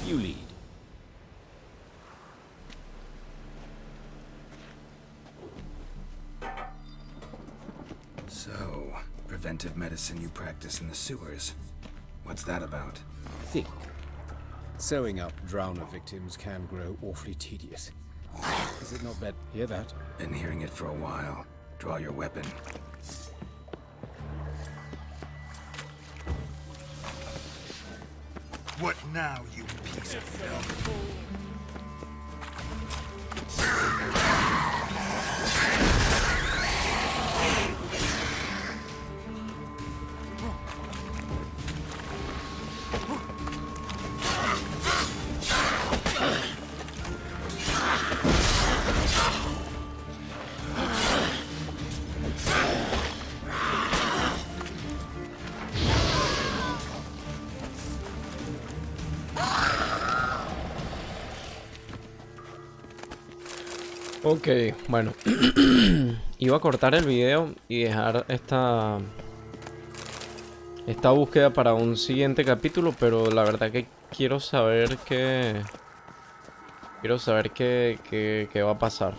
You lead. So, preventive medicine you practice in the sewers. What's that about? Think. Sewing up drowner victims can grow awfully tedious. Is it not bad? Hear that? Been hearing it for a while. Draw your weapon. What now, you piece of filth? Ok, bueno, iba a cortar el video y dejar esta búsqueda para un siguiente capítulo, pero la verdad que quiero saber qué va a pasar.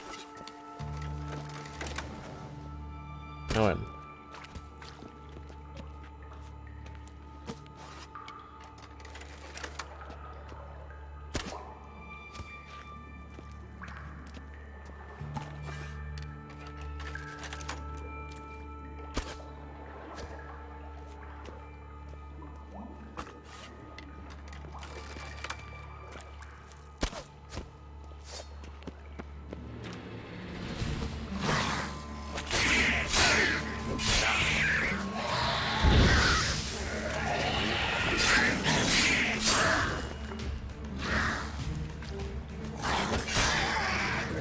Bueno.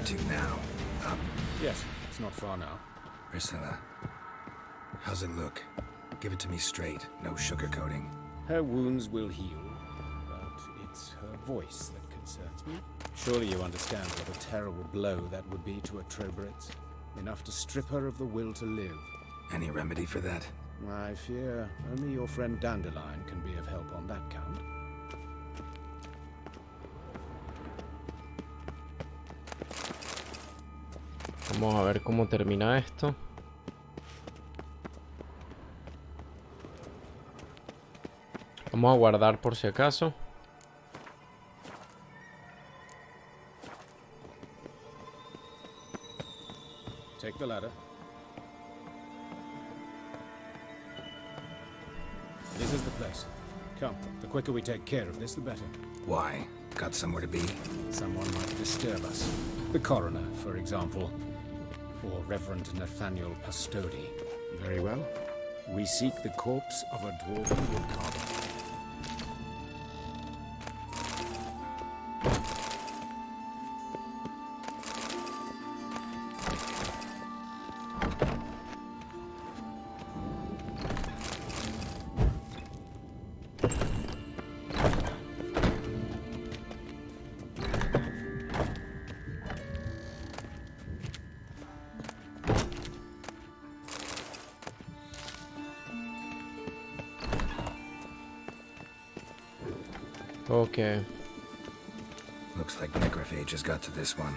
to now? Up? Yes, it's not far now. Priscilla, how's it look? Give it to me straight, no sugarcoating. Her wounds will heal, but it's her voice that concerns me. Surely you understand what a terrible blow that would be to a Trobritz. Enough to strip her of the will to live. Any remedy for that? I fear only your friend Dandelion can be of help on that count. Vamos a ver cómo termina esto. Vamos a guardar por si acaso. Take the ladder. This is the place. Come, the quicker we take care of this, the better. Why? Got somewhere to be? Someone might disturb us. The coroner, for example. Or Reverend Nathaniel Pastodi. Very well. We seek the corpse of a dwarven woodcarver. Okay. Looks like necrophages got to this one.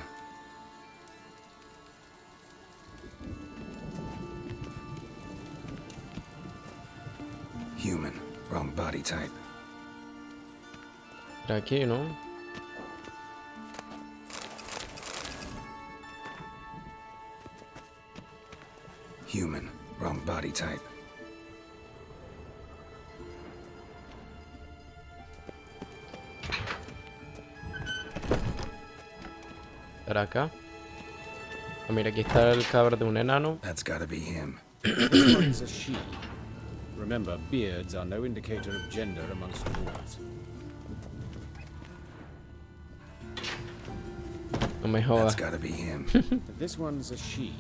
Human. Wrong body type. Aquí, ¿no? Human. Wrong body type. ¿Será acá? Ah, mira, aquí está el cadáver de un enano. That's gotta be him. This one's a she. Remember, beards are no indicator of gender amongst dwarves. No me jodas. That's gotta be him. This one's a she.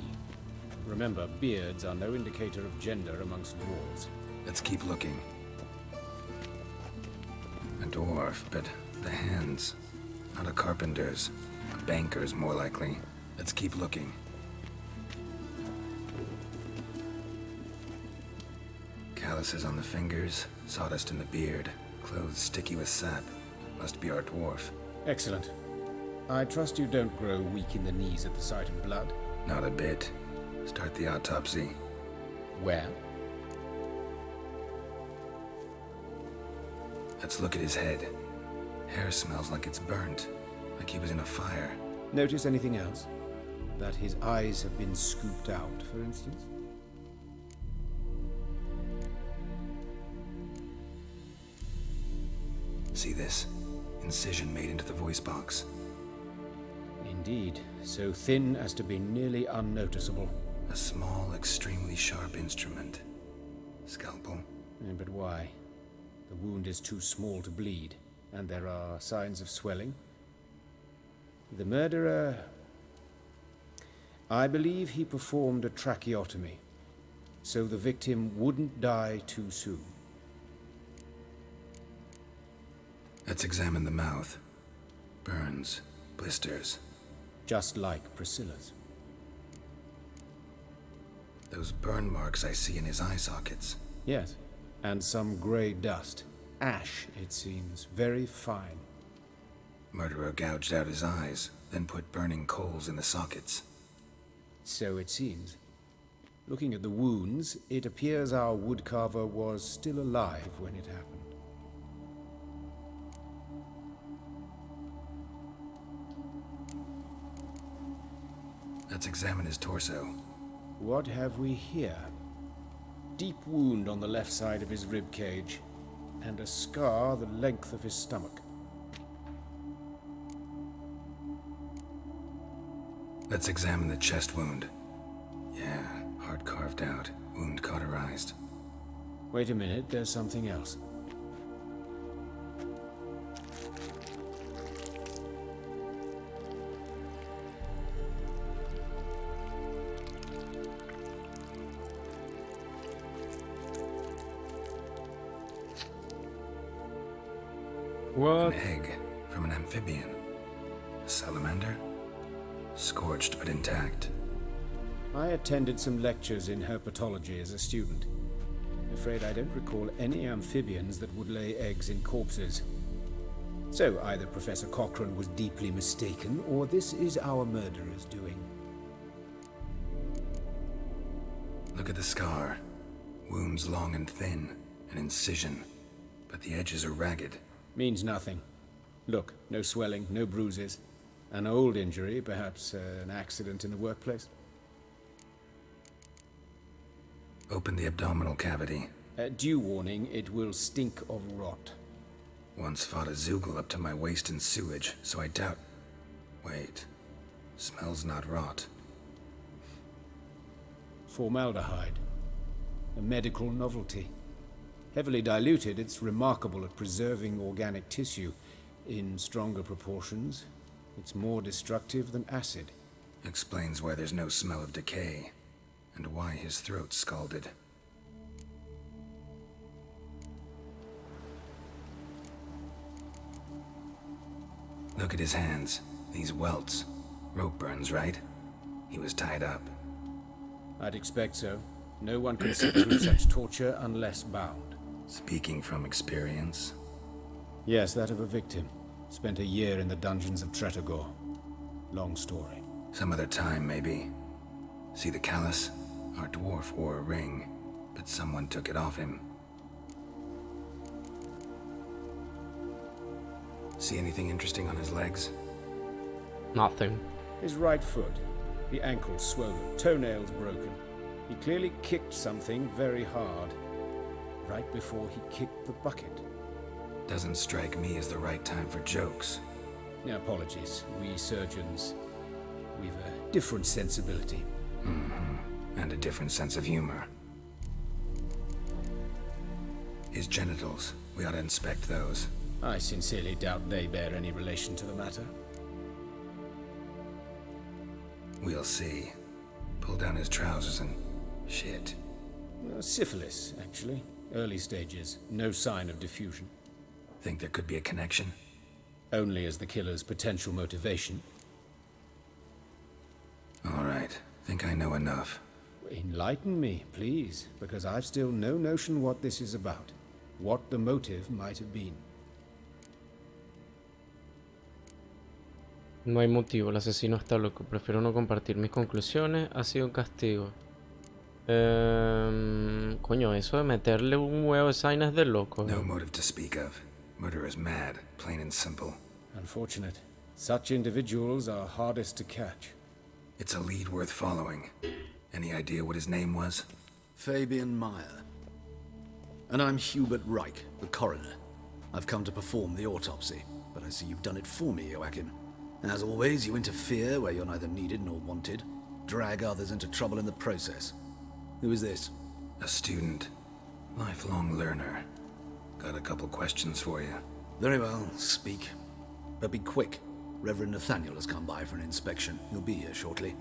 Remember, beards are no indicator of gender amongst dwarves. Let's keep looking. A dwarf, but the hands. Not a carpenter's. A banker's, more likely. Let's keep looking. Calluses on the fingers, sawdust in the beard, clothes sticky with sap. Must be our dwarf. Excellent. I trust you don't grow weak in the knees at the sight of blood. Not a bit. Start the autopsy. Where? Let's look at his head. Hair smells like it's burnt, like he was in a fire. Notice anything else? That his eyes have been scooped out, for instance? See this? Incision made into the voice box. Indeed, so thin as to be nearly unnoticeable. A small, extremely sharp instrument. Scalpel. But why? The wound is too small to bleed, and there are signs of swelling. The murderer... I believe he performed a tracheotomy, so the victim wouldn't die too soon. Let's examine the mouth. Burns, blisters. Just like Priscilla's. Those burn marks I see in his eye sockets. Yes, and some grey dust. Ash, it seems. Very fine. Murderer gouged out his eyes, then put burning coals in the sockets. So it seems. Looking at the wounds, it appears our woodcarver was still alive when it happened. Let's examine his torso. What have we here? Deep wound on the left side of his rib cage, and a scar the length of his stomach. Let's examine the chest wound. Yeah, heart carved out, wound cauterized. Wait a minute, there's something else. What? An egg from an amphibian. A salamander? Scorched but intact. I attended some lectures in herpetology as a student. Afraid I don't recall any amphibians that would lay eggs in corpses. So either Professor Cochrane was deeply mistaken, or this is our murderer's doing. Look at the scar. Wounds long and thin, an incision, but the edges are ragged. Means nothing. Look, no swelling, no bruises. An old injury, perhaps an accident in the workplace. Open the abdominal cavity. Due warning, it will stink of rot. Once fought a zoogle up to my waist in sewage, so I doubt... Wait. Smells not rot. Formaldehyde. A medical novelty. Heavily diluted, it's remarkable at preserving organic tissue. In stronger proportions, it's more destructive than acid. Explains why there's no smell of decay, and why his throat's scalded. Look at his hands. These welts. Rope burns, right? He was tied up. I'd expect so. No one can sit through such torture unless bound. Speaking from experience? Yes, that of a victim. Spent a year in the dungeons of Tretogor. Long story. Some other time, maybe. See the callus? Our dwarf wore a ring, but someone took it off him. See anything interesting on his legs? Nothing. His right foot. The ankle swollen, toenails broken. He clearly kicked something very hard, right before he kicked the bucket. Doesn't strike me as the right time for jokes. Apologies. We surgeons, we've a different sensibility. And a different sense of humor. His genitals, we ought to inspect those. I sincerely doubt they bear any relation to the matter. We'll see. Pull down his trousers and... shit. Syphilis, actually. Early stages. No sign of diffusion. Think there could be a connection? Only as the killer's potential motivation. All right. Think I know enough. Enlighten me, please, because I've still no notion what this is about. What the motive might have been. No hay motivo, el asesino está loco. Prefiero no compartir mis conclusiones. Ha sido un castigo. Coño, eso de meterle un huevo de vaina es de loco. No motive to speak of. Murderer's mad, plain and simple. Unfortunate. Such individuals are hardest to catch. It's a lead worth following. Any idea what his name was? Fabian Meyer. And I'm Hubert Reich, the coroner. I've come to perform the autopsy, but I see you've done it for me, Joachim. As always, you interfere where you're neither needed nor wanted. Drag others into trouble in the process. Who is this? A student. Lifelong learner. Got a couple questions for you. Very well, speak. But be quick. Reverend Nathaniel has come by for an inspection. He'll be here shortly.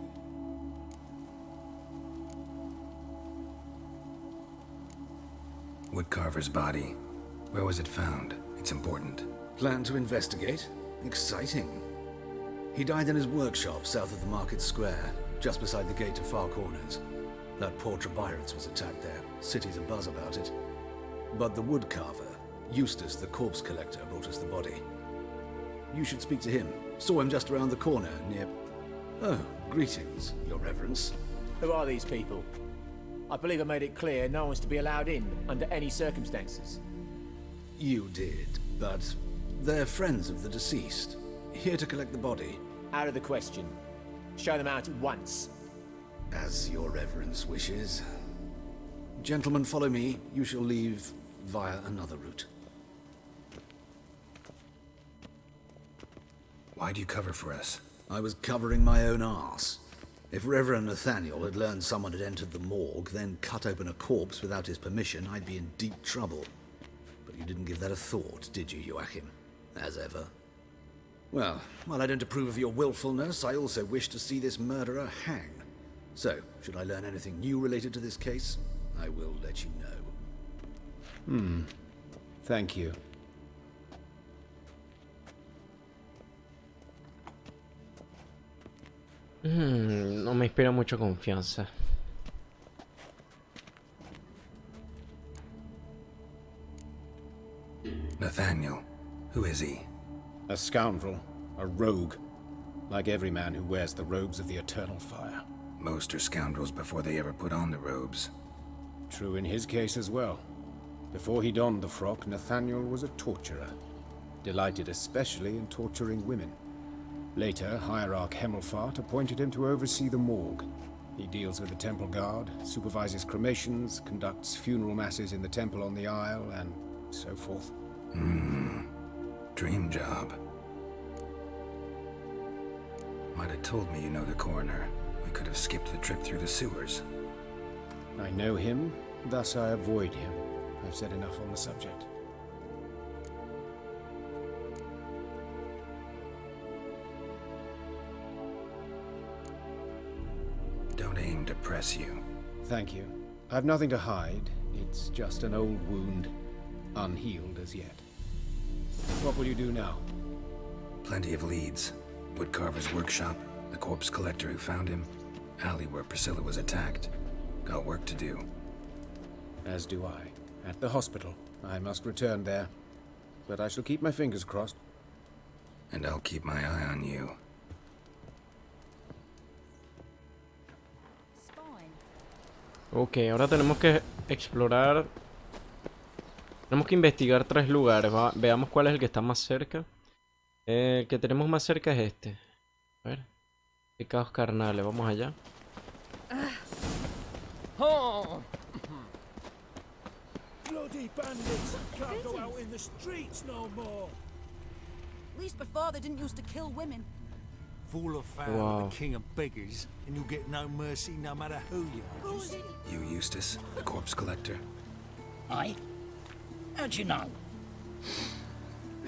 Woodcarver's body. Where was it found? It's important. Plan to investigate? Exciting. He died in his workshop south of the market square, just beside the gate to Far Corners. That poor Trebirance was attacked there. City's abuzz about it. But the woodcarver, Eustace the corpse collector, brought us the body. You should speak to him. Saw him just around the corner, near... Oh, greetings, your reverence. Who are these people? I believe I made it clear no one's to be allowed in under any circumstances. You did, but they're friends of the deceased. Here to collect the body. Out of the question. Show them out at once. As your reverence wishes. Gentlemen, follow me. You shall leave via another route. Why'd you cover for us? I was covering my own arse. If Reverend Nathaniel had learned someone had entered the morgue, then cut open a corpse without his permission, I'd be in deep trouble. But you didn't give that a thought, did you, Joachim? As ever. Well, while I don't approve of your willfulness, I also wish to see this murderer hang. So, should I learn anything new related to this case, I will let you know. Thank you. No me inspira mucha confianza. Nathaniel, who is he? A scoundrel, a rogue, like every man who wears the robes of the eternal fire. Most are scoundrels before they ever put on the robes. True in his case as well. Before he donned the frock, Nathaniel was a torturer, delighted especially in torturing women. Later, Hierarch Hemmelfart appointed him to oversee the morgue. He deals with the temple guard, supervises cremations, conducts funeral masses in the temple on the Isle, and so forth. Dream job. Might have told me you know the coroner. We could have skipped the trip through the sewers. I know him, thus I avoid him. I've said enough on the subject. Don't aim to press you. Thank you. I've nothing to hide. It's just an old wound, unhealed as yet. What will you do now? Plenty of leads. Woodcarver's workshop, the corpse collector who found him, alley where Priscilla was attacked. Got work to do. As do I. At the hospital. I must return there. But I shall keep my fingers crossed. And I'll keep my eye on you. Ok, ahora tenemos que explorar. Tenemos que investigar 3 lugares. Veamos cuál es el que está más cerca. El que tenemos más cerca es este. A ver. Pecados carnales. Vamos allá. Bloody bandits can't go out in the streets no more. At least before they didn't used to kill women. Fool of foul, the king of beggars, and you'll get no mercy no matter who you are. You Eustace, the corpse collector? Aye? How'd you know?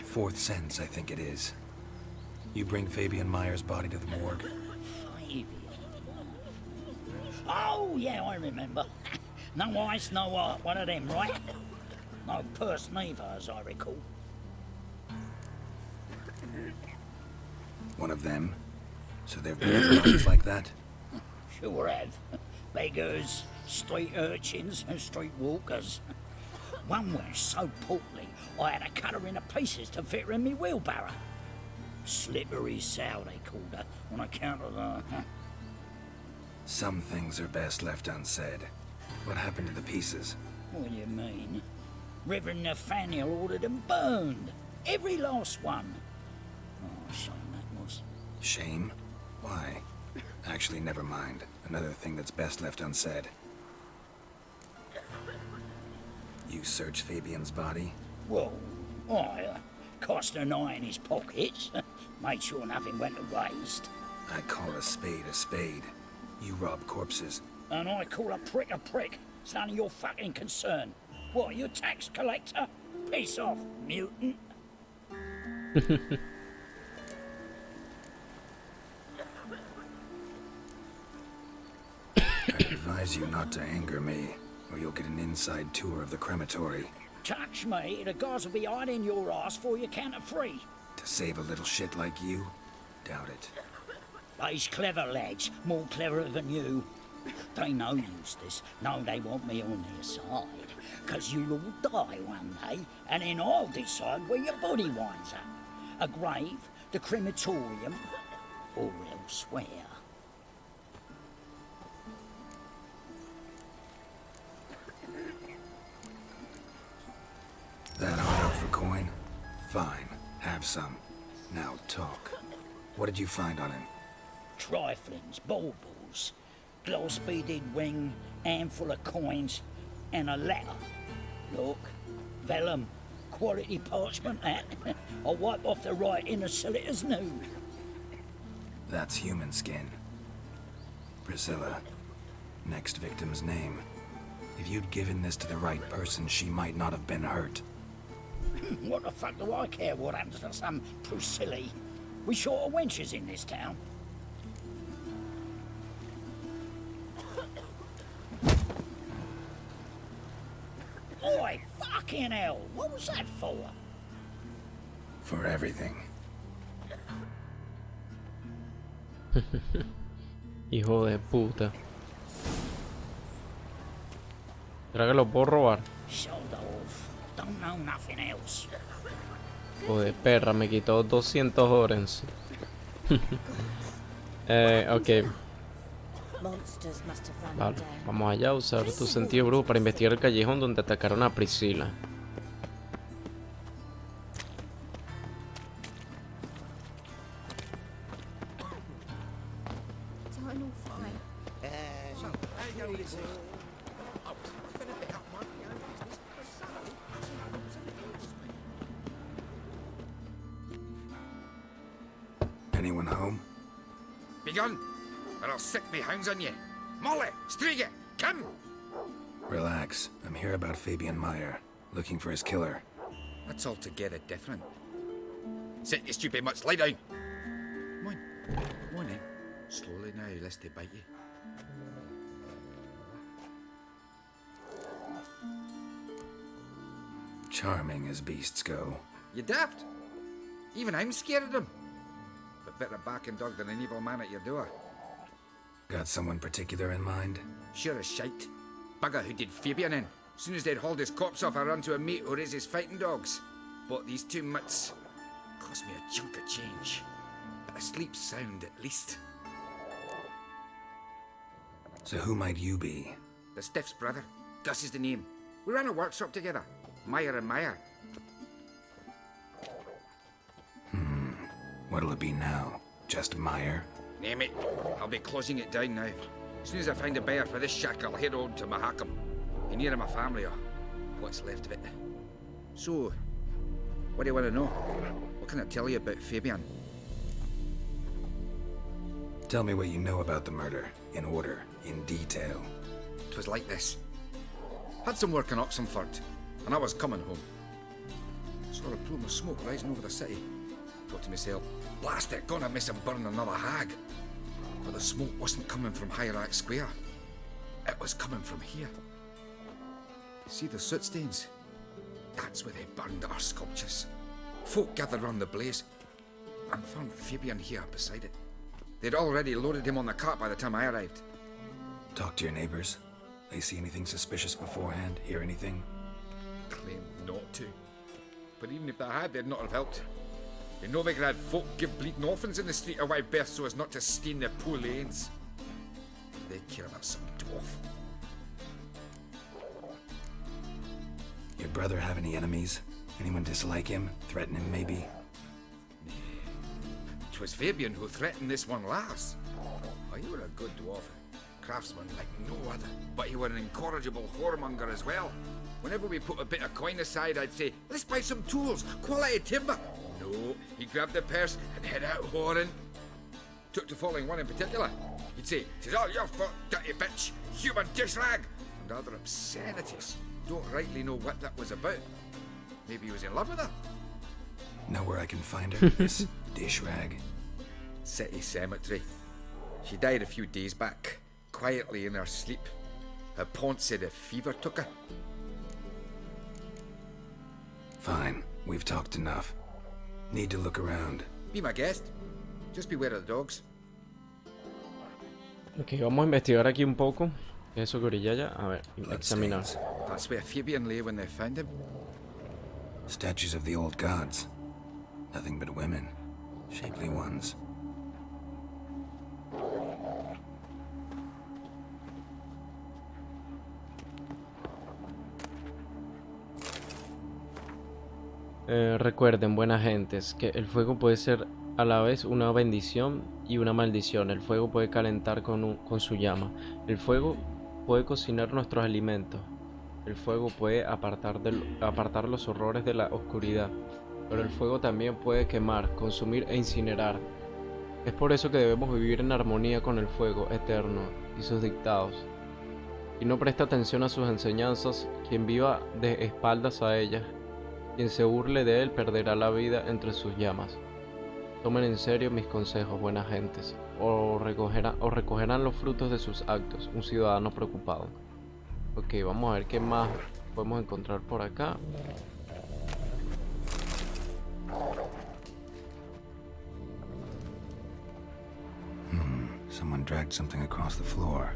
Fourth sense, I think it is. You bring Fabian Meyer's body to the morgue. Fabian? Oh, yeah, I remember. No eyes, no heart, one of them, right? No purse neither, as I recall. One of them? So there've been bodies like that? Sure have. Beggars, street urchins, and street walkers. One was so portly, I had to cut her into pieces to fit her in me wheelbarrow. Slippery sow, they called her, on account of the... Some things are best left unsaid. What happened to the pieces? What do you mean? Reverend Nathaniel ordered them burned. Every last one. Oh, shame that was. Shame? Why? Actually, never mind. Another thing that's best left unsaid. You searched Fabian's body? Well, I cast an eye in his pockets. Made sure nothing went to waste. I call a spade a spade. You rob corpses. And I call a prick a prick. It's none of your fucking concern. What, are you a tax collector? Piss off, mutant. I advise you not to anger me, or you'll get an inside tour of the crematory. Touch me, the guards will be hiding your ass for your counter free. To save a little shit like you? Doubt it. They's clever lads, more cleverer than you. They know Eustace, know they want me on their side. 'Cause you'll all die one day, and then I'll decide where your body winds up. A grave, the crematorium, or elsewhere. That hard up for coin? Fine, have some. Now talk. What did you find on him? Triflings, baubles, gloss-beaded ring, handful of coins, and a letter. Look, vellum, quality parchment that. I'll wipe off the writing and sell it as new. That's human skin. Priscilla. Next victim's name. If you'd given this to the right person, she might not have been hurt. What the fuck do I care what happens to some Priscilla? We short of wenches in this town. Oi, fucking hell! What was that for? For everything. Hijo de puta. ¿Será que lo puedo robar? Sold off. Don't know nothing else. Hijo de perra, me quitó 200 orens. Ok. Vale, vamos allá a usar tu sentido brujo para investigar el callejón donde atacaron a Priscila. Anyone home? Begone, or I'll sick me hounds on you. Molly, Striga, come! Relax. I'm here about Fabian Meyer, looking for his killer. That's altogether different. Sit, you stupid mutts, lie down. Come on, come on then. Slowly now, lest they bite you. Charming as beasts go. You daft? Even I'm scared of them. But better barking dog than an evil man at your door. Got someone particular in mind? Sure as shite. Bugger who did Fabian in. Soon as they'd hauled his corpse off, I ran to a mate who raised his fighting dogs. Bought these 2 mutts. Cost me a chunk of change. But I sleep sound at least. So who might you be? The Stiff's brother. Gus is the name. We ran a workshop together. Meyer and Meyer. What'll it be now? Just Meyer? Name it. I'll be closing it down now. As soon as I find a buyer for this shack, I'll head on to Mahakam. Be near my family, or what's left of it. So, what do you want to know? What can I tell you about Fabian? Tell me what you know about the murder, in order, in detail. 'Twas like this. Had some work in Oxenford, and I was coming home. Saw a plume of smoke rising over the city. Thought to myself, blast it, gonna miss him burn another hag. But the smoke wasn't coming from Hierarch Square. It was coming from here. See the soot stains? That's where they burned our sculptures. Folk gathered round the blaze and found Fabian here beside it. They'd already loaded him on the cart by the time I arrived. Talk to your neighbors. They see anything suspicious beforehand? Hear anything? Claimed not to. But even if they had, they'd not have helped. In Novigrad, folk give bleeding orphans in the street a wide berth so as not to stain their poor lanes. They care about some dwarf. Your brother have any enemies? Anyone dislike him? Threaten him, maybe? 'Twas Fabian who threatened this one last. Oh, you were a good dwarf. Craftsman like no other. But you were an incorrigible whoremonger as well. Whenever we put a bit of coin aside, I'd say, let's buy some tools, quality timber. No, he grabbed the purse and head out whoring. Took to following one in particular. He'd say, "'Tis all your fault, dirty bitch, human dish rag," and other obscenities. Don't rightly know what that was about. Maybe he was in love with her. Know where I can find her, this dish rag? City cemetery. She died a few days back, quietly in her sleep. Her pont said a fever took her. Fine, we've talked enough. Need to look around. Be my guest. Just beware of the dogs. Ok, vamos a investigar aquí un poco. Eso que orilla ya. A ver, examinar. That's where Fabian lay when they found him. Statues of the old gods. Nothing but women. Shapely ones. Recuerden, buenas gentes, que el fuego puede ser a la vez una bendición y una maldición. El fuego puede calentar con su llama. El fuego puede cocinar nuestros alimentos. El fuego puede apartar los horrores de la oscuridad. Pero el fuego también puede quemar, consumir e incinerar. Es por eso que debemos vivir en armonía con el fuego eterno y sus dictados. Quien no presta atención a sus enseñanzas, quien viva de espaldas a ellas, quien se burle de él perderá la vida entre sus llamas. Tomen en serio mis consejos, buenas gentes, o recogerán los frutos de sus actos, un ciudadano preocupado. Ok, vamos a ver qué más podemos encontrar por acá. Someone dragged something across the floor,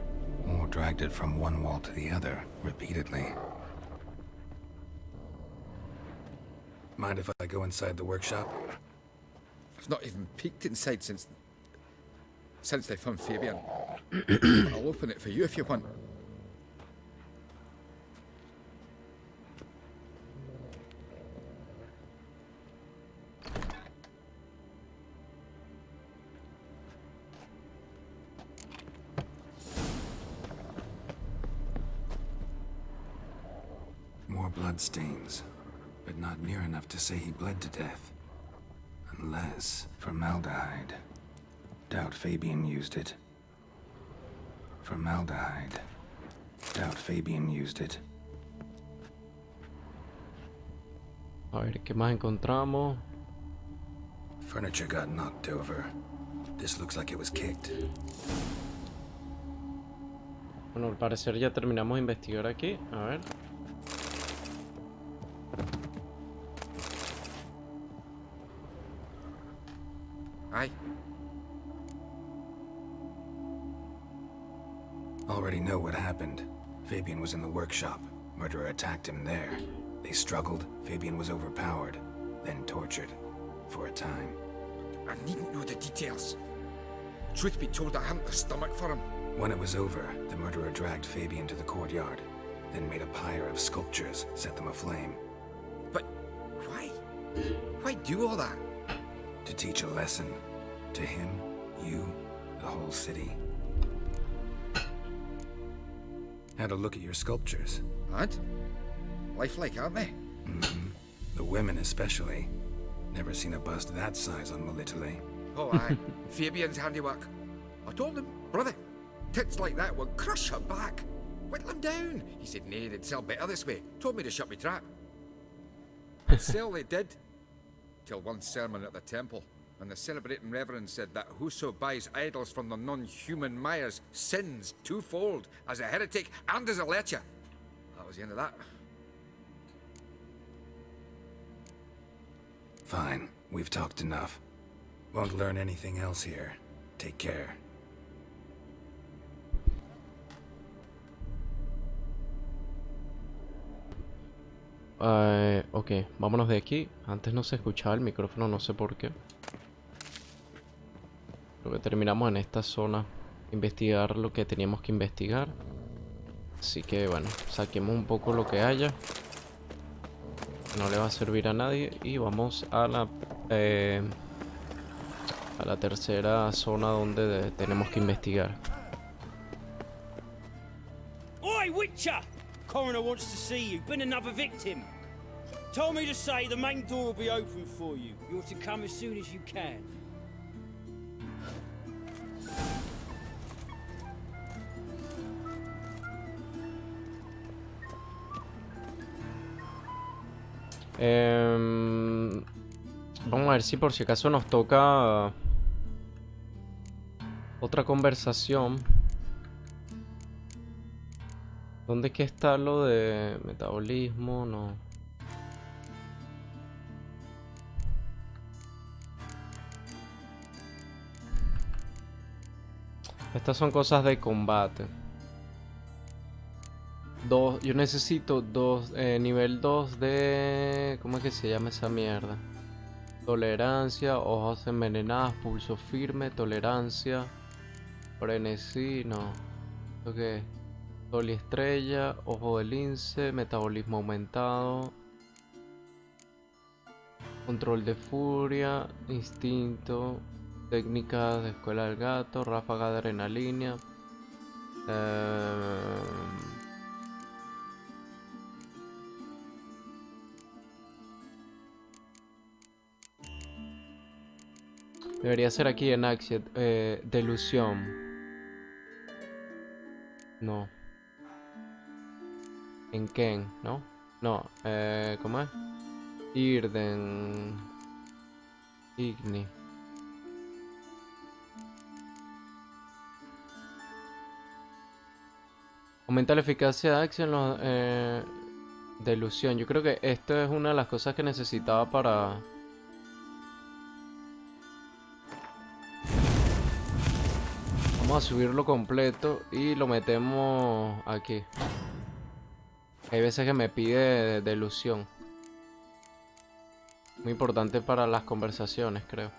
or dragged it from one wall to the other, repeatedly. Mind if I go inside the workshop? I've not even peeked inside since they found Fabian. I'll open it for you if you want. More bloodstains, but not near enough to say he bled to death. Unless formaldehyde. Doubt Fabian used it. Formaldehyde. Doubt Fabian used it. A ver, ¿qué más encontramos? Furniture got knocked over. This looks like it was kicked. Bueno, al parecer ya terminamos de investigar aquí. A ver. Aye. Already know what happened. Fabian was in the workshop. Murderer attacked him there. They struggled. Fabian was overpowered, then tortured. For a time. I needn't know the details. Truth be told, I hadn't the stomach for him. When it was over, the murderer dragged Fabian to the courtyard, then made a pyre of sculptures, set them aflame. But why? Why do all that? To teach a lesson. To him, you, the whole city. Had a look at your sculptures. And? Lifelike, aren't they? Mm-hmm. The women especially. Never seen a bust that size on Melitele. Oh, aye. Fabian's handiwork. I told him, brother, tits like that will crush her back. Whittle him down. He said, nay, they'd sell better this way. Told me to shut me trap. And sell they did. Till one sermon at the temple, and the celebrating reverend said that whoso buys idols from the non-human Myers sins twofold, as a heretic and as a lecher. That was the end of that. Fine, we've talked enough. Won't learn anything else here. Take care. Ok, vámonos de aquí. Antes no se escuchaba el micrófono, no sé por qué. Creo que terminamos en esta zona. Investigar lo que teníamos que investigar. Así que bueno, saquemos un poco lo que haya. No le va a servir a nadie. Y vamos a la tercera zona donde tenemos que investigar. Oi, Witcher! Coroner wants to see you. Been another victim. Told me to say the main door will be open for you. You're to come as soon as you can. Vamos a ver si por si acaso nos toca otra conversación. ¿Dónde es que está lo de metabolismo? No. Estas son cosas de combate. Yo necesito nivel 2 de... ¿Cómo es que se llama esa mierda? Tolerancia, hojas envenenadas, pulso firme, tolerancia, frenesí, no. ¿Esto qué es? Sol y estrella, ojo de lince, metabolismo aumentado, control de furia, instinto, técnicas de escuela del gato, ráfaga de adrenalina. Debería ser aquí en Axiet. Delusión. No. En Ken, ¿no? No, ¿cómo es? Irden. Igni. Aumenta la eficacia de acción de ilusión. Yo creo que esto es una de las cosas que necesitaba para... Vamos a subirlo completo y lo metemos aquí. Hay veces que me pide de ilusión. Muy importante para las conversaciones, creo.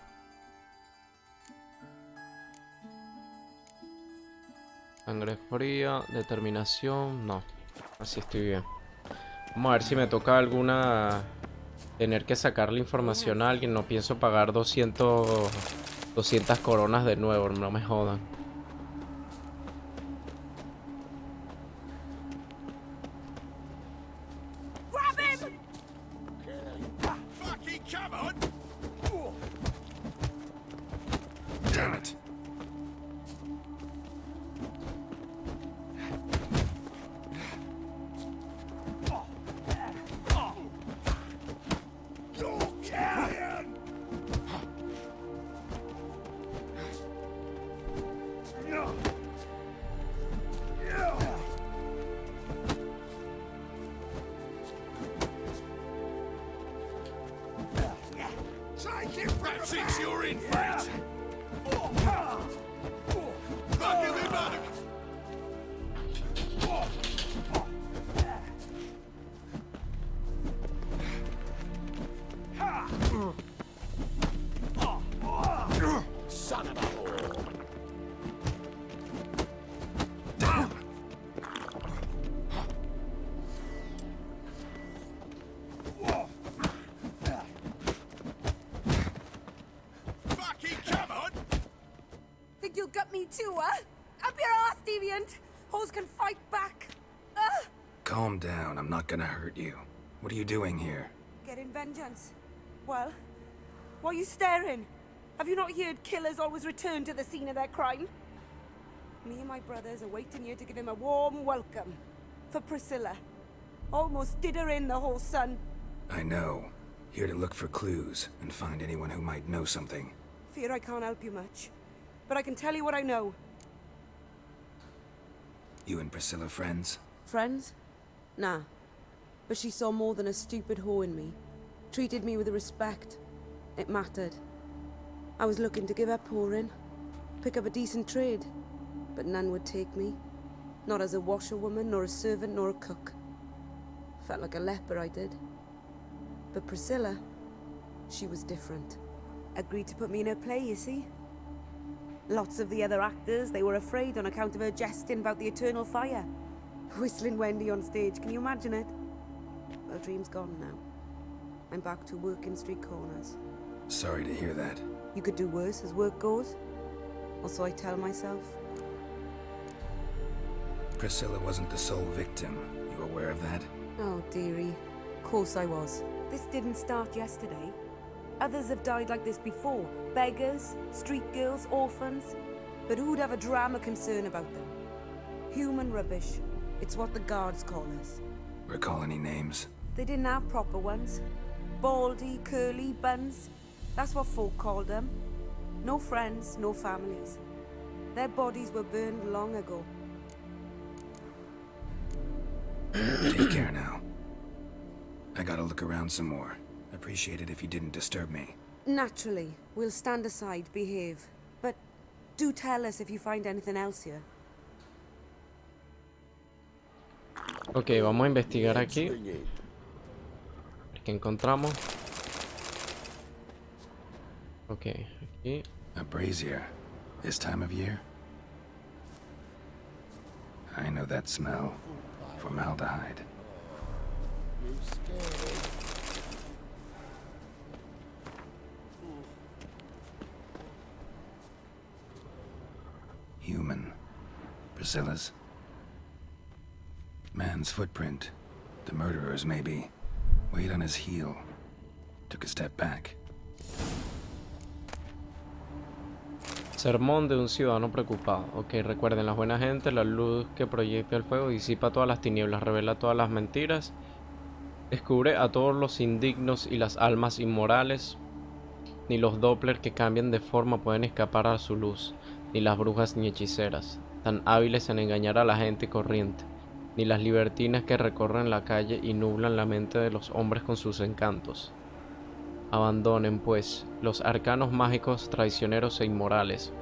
Sangre fría, determinación, no. Así estoy bien. Vamos a ver si me toca alguna... Tener que sacarle información a alguien. No pienso pagar 200 coronas de nuevo, no me jodan. Damn it. Take it, that's it, you're in for it. Back in the back. Son of a whore. Damn. Think you'll gut me too, huh? Up your ass, deviant! Hoes can fight back! Calm down, I'm not gonna hurt you. What are you doing here? Getting vengeance. Well, why are you staring? Have you not heard killers always return to the scene of their crime? Me and my brothers are waiting here to give him a warm welcome. For Priscilla. Almost did her in, the whole son. I know. Here to look for clues and find anyone who might know something. Fear I can't help you much. But I can tell you what I know. You and Priscilla friends? Friends? Nah. But she saw more than a stupid whore in me. Treated me with respect. It mattered. I was looking to give up whoring. Pick up a decent trade. But none would take me. Not as a washerwoman, nor a servant, nor a cook. Felt like a leper, I did. But Priscilla, she was different. Agreed to put me in her play, you see? Lots of the other actors, they were afraid on account of her jesting about the eternal fire. Whistling Wendy on stage, can you imagine it? Well, dream's gone now. I'm back to working street corners. Sorry to hear that. You could do worse as work goes. Or so I tell myself. Priscilla wasn't the sole victim. You aware of that? Oh, dearie. Of course I was. This didn't start yesterday. Others have died like this before. Beggars, street girls, orphans. But who'd have a drama concern about them? Human rubbish. It's what the guards call us. Recall any names? They didn't have proper ones. Baldy, curly, buns. That's what folk called them. No friends, no families. Their bodies were burned long ago. Take care now. I gotta look around some more. Appreciate it if you didn't disturb me. Naturally, we'll stand aside, behave. But do tell us if you find anything else here. Ok, vamos a investigar aquí. A ver qué encontramos. Ok, aquí. A brazier. This time of year? I know that smell. Formaldehyde. Human. Priscilla's. Man's footprint. The murderer's, maybe. Weight on his heel. Took a step back. Sermón de un ciudadano preocupado. Ok, recuerden, la buena gente, la luz que proyecta el fuego disipa todas las tinieblas, revela todas las mentiras, descubre a todos los indignos y las almas inmorales. Ni los Doppler que cambian de forma pueden escapar a su luz, ni las brujas ni hechiceras, tan hábiles en engañar a la gente corriente, ni las libertinas que recorren la calle y nublan la mente de los hombres con sus encantos. Abandonen, pues, los arcanos mágicos traicioneros e inmorales.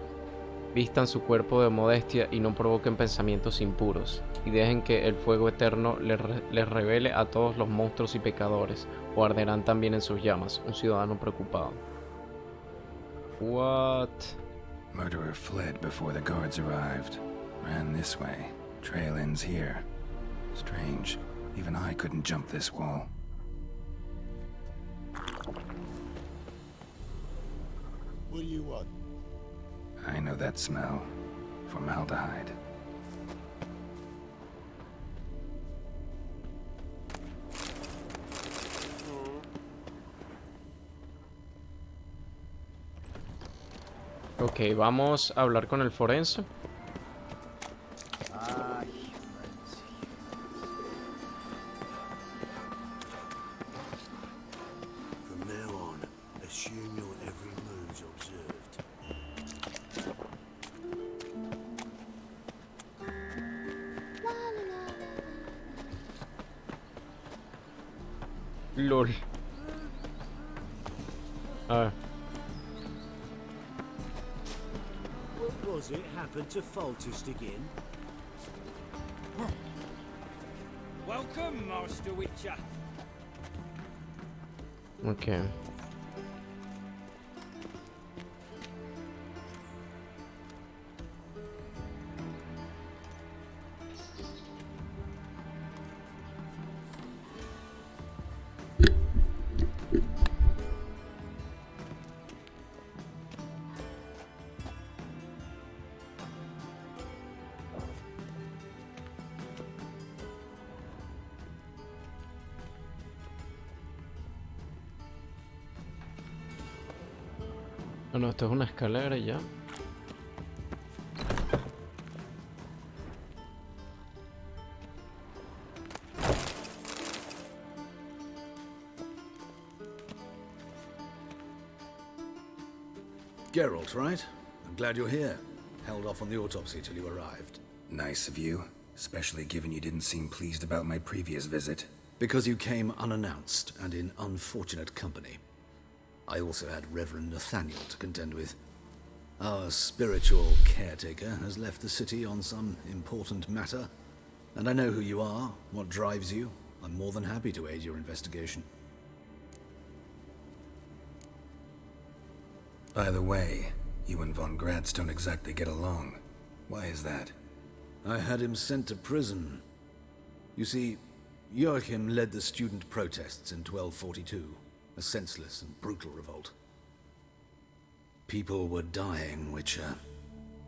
Vistan su cuerpo de modestia y no provoquen pensamientos impuros, y dejen que el fuego eterno les revele a todos los monstruos y pecadores, o arderán también en sus llamas. Un ciudadano preocupado. What? Murderer fled before the guards arrived. Ran this way. Trail ends here. Strange. Even I couldn't jump this wall. What do you want? I know that smell. Formaldehyde. Ok, vamos a hablar con el forense. From now on, assume your every move's observed. LOL. A ver. What was it happened to falter again? Welcome, Master Witcher. Ok. Bueno, esto es una escalera y ya. Geralt, right? I'm glad you're here. Held off on the autopsy till you arrived. Nice of you, especially given you didn't seem pleased about my previous visit. Because you came unannounced and in unfortunate company. I also had Reverend Nathaniel to contend with. Our spiritual caretaker has left the city on some important matter, and I know who you are, what drives you. I'm more than happy to aid your investigation. By the way, you and Von Gratz don't exactly get along. Why is that? I had him sent to prison. You see, Joachim led the student protests in 1242, a senseless and brutal revolt. People were dying, Witcher.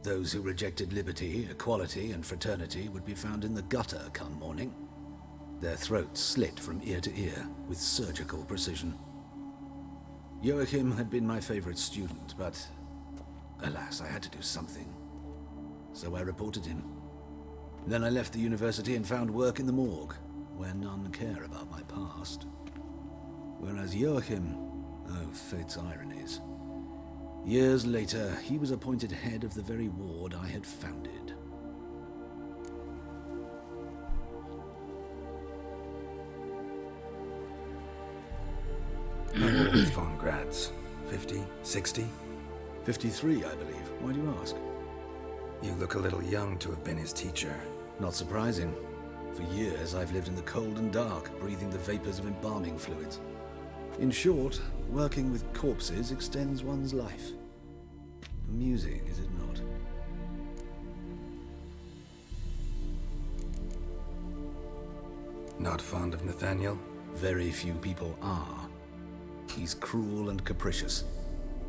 Those who rejected liberty, equality, and fraternity would be found in the gutter come morning. Their throats slit from ear to ear with surgical precision. Joachim had been my favorite student, but alas, I had to do something. So I reported him. Then I left the university and found work in the morgue, where none care about my past. Whereas Joachim, oh, fate's ironies. Years later, he was appointed head of the very ward I had founded. How old is Von Gratz? 50? 60? 53, I believe. Why do you ask? You look a little young to have been his teacher. Not surprising. For years, I've lived in the cold and dark, breathing the vapors of embalming fluids. In short, working with corpses extends one's life. Amusing, is it not? Not fond of Nathaniel? Very few people are. He's cruel and capricious.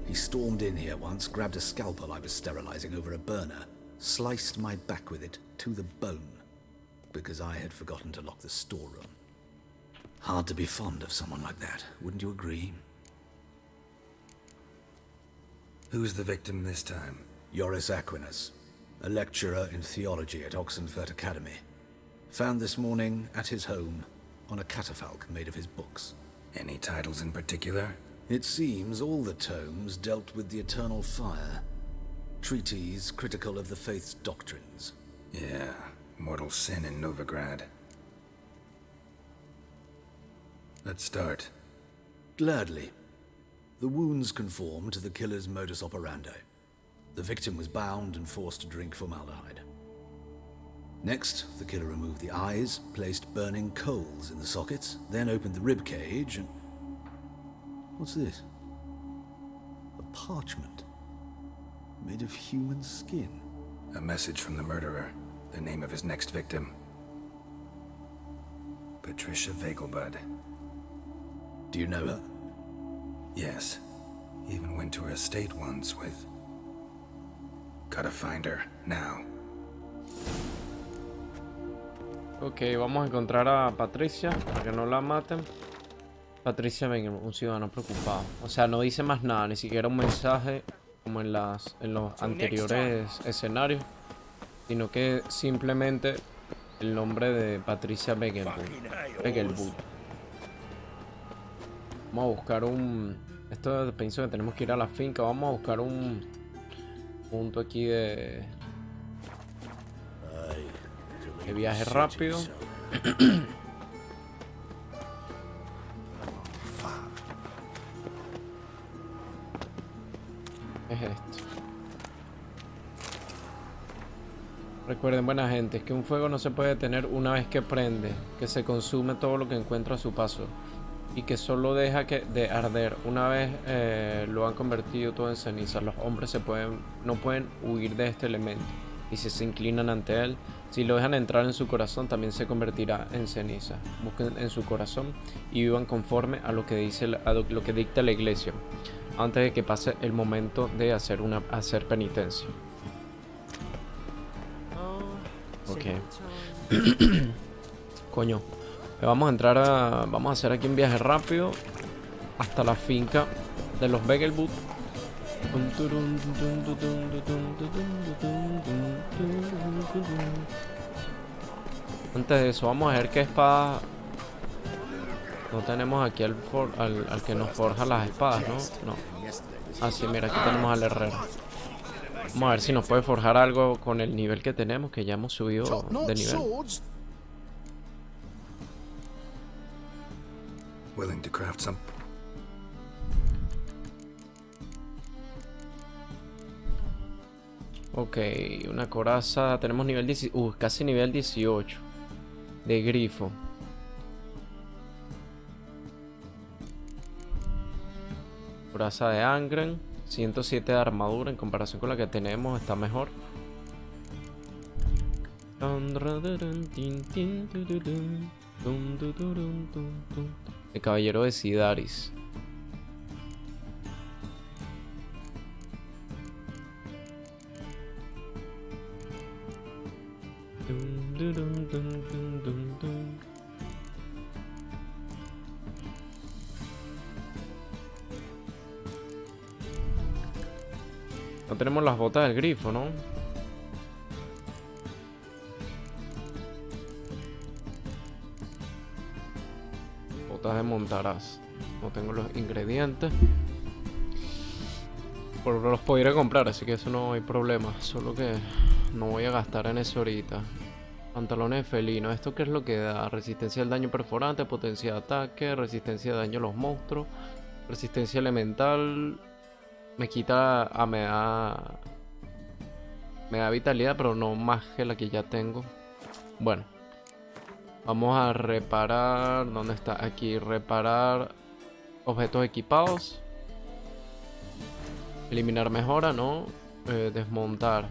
He stormed in here once, grabbed a scalpel I was sterilizing over a burner, sliced my back with it to the bone, because I had forgotten to lock the storeroom. Hard to be fond of someone like that, wouldn't you agree? Who's the victim this time? Joris Aquinas, a lecturer in theology at Oxenfurt Academy. Found this morning at his home on a catafalque made of his books. Any titles in particular? It seems all the tomes dealt with the eternal fire. Treatises critical of the faith's doctrines. Yeah, mortal sin in Novigrad. Let's start. Gladly. The wounds conform to the killer's modus operandi. The victim was bound and forced to drink formaldehyde. Next, the killer removed the eyes, placed burning coals in the sockets, then opened the rib cage and... What's this? A parchment made of human skin. A message from the murderer. The name of his next victim. Patricia Vegelbud. Do you know her? Yes. Even went to her estate once with... Gotta find her, now. Ok, vamos a encontrar a Patricia para que no la maten. Patricia Vegelbud, un ciudadano preocupado. O sea, no dice más nada, ni siquiera un mensaje como en los anteriores escenarios, sino que simplemente el nombre de Patricia Vegelbud. Vamos a buscar un... Esto pienso que tenemos que ir a la finca. Vamos a buscar un punto aquí de viaje rápido. Es esto. Recuerden, buena gente, es que un fuego no se puede detener una vez que prende, que se consume todo lo que encuentra a su paso y que solo deja de arder una vez lo han convertido todo en ceniza. Los hombres no pueden huir de este elemento, y si se inclinan ante él, si lo dejan entrar en su corazón, también se convertirá en ceniza. Busquen en su corazón y vivan conforme a lo que lo que dicta la iglesia, antes de que pase el momento de hacer penitencia. Ok. Coño. Vamos a hacer aquí un viaje rápido hasta la finca de los Vegelbud. Antes de eso, vamos a ver qué espada. No tenemos aquí al que nos forja las espadas, ¿no? No. Ah, sí, mira, aquí tenemos al herrero. Vamos a ver si nos puede forjar algo con el nivel que tenemos, que ya hemos subido de nivel. Willing to craft some. Ok, una coraza. Tenemos nivel 10, casi nivel 18 de grifo. Coraza de Angren, 107 de armadura. En comparación con la que tenemos, está mejor. El caballero de Sidaris. No tenemos las botas del grifo, ¿no? De montarás. No tengo los ingredientes, pero los podré comprar, así que eso no hay problema. Solo que no voy a gastar en eso ahorita. Pantalones de felino. ¿Esto qué es lo que da? Resistencia al daño perforante, potencia de ataque, resistencia de daño a los monstruos, resistencia elemental. Me quita... me da vitalidad, pero no más que la que ya tengo. Bueno, vamos a reparar. ¿Dónde está? Aquí, reparar objetos equipados. Eliminar mejora, ¿no? Desmontar.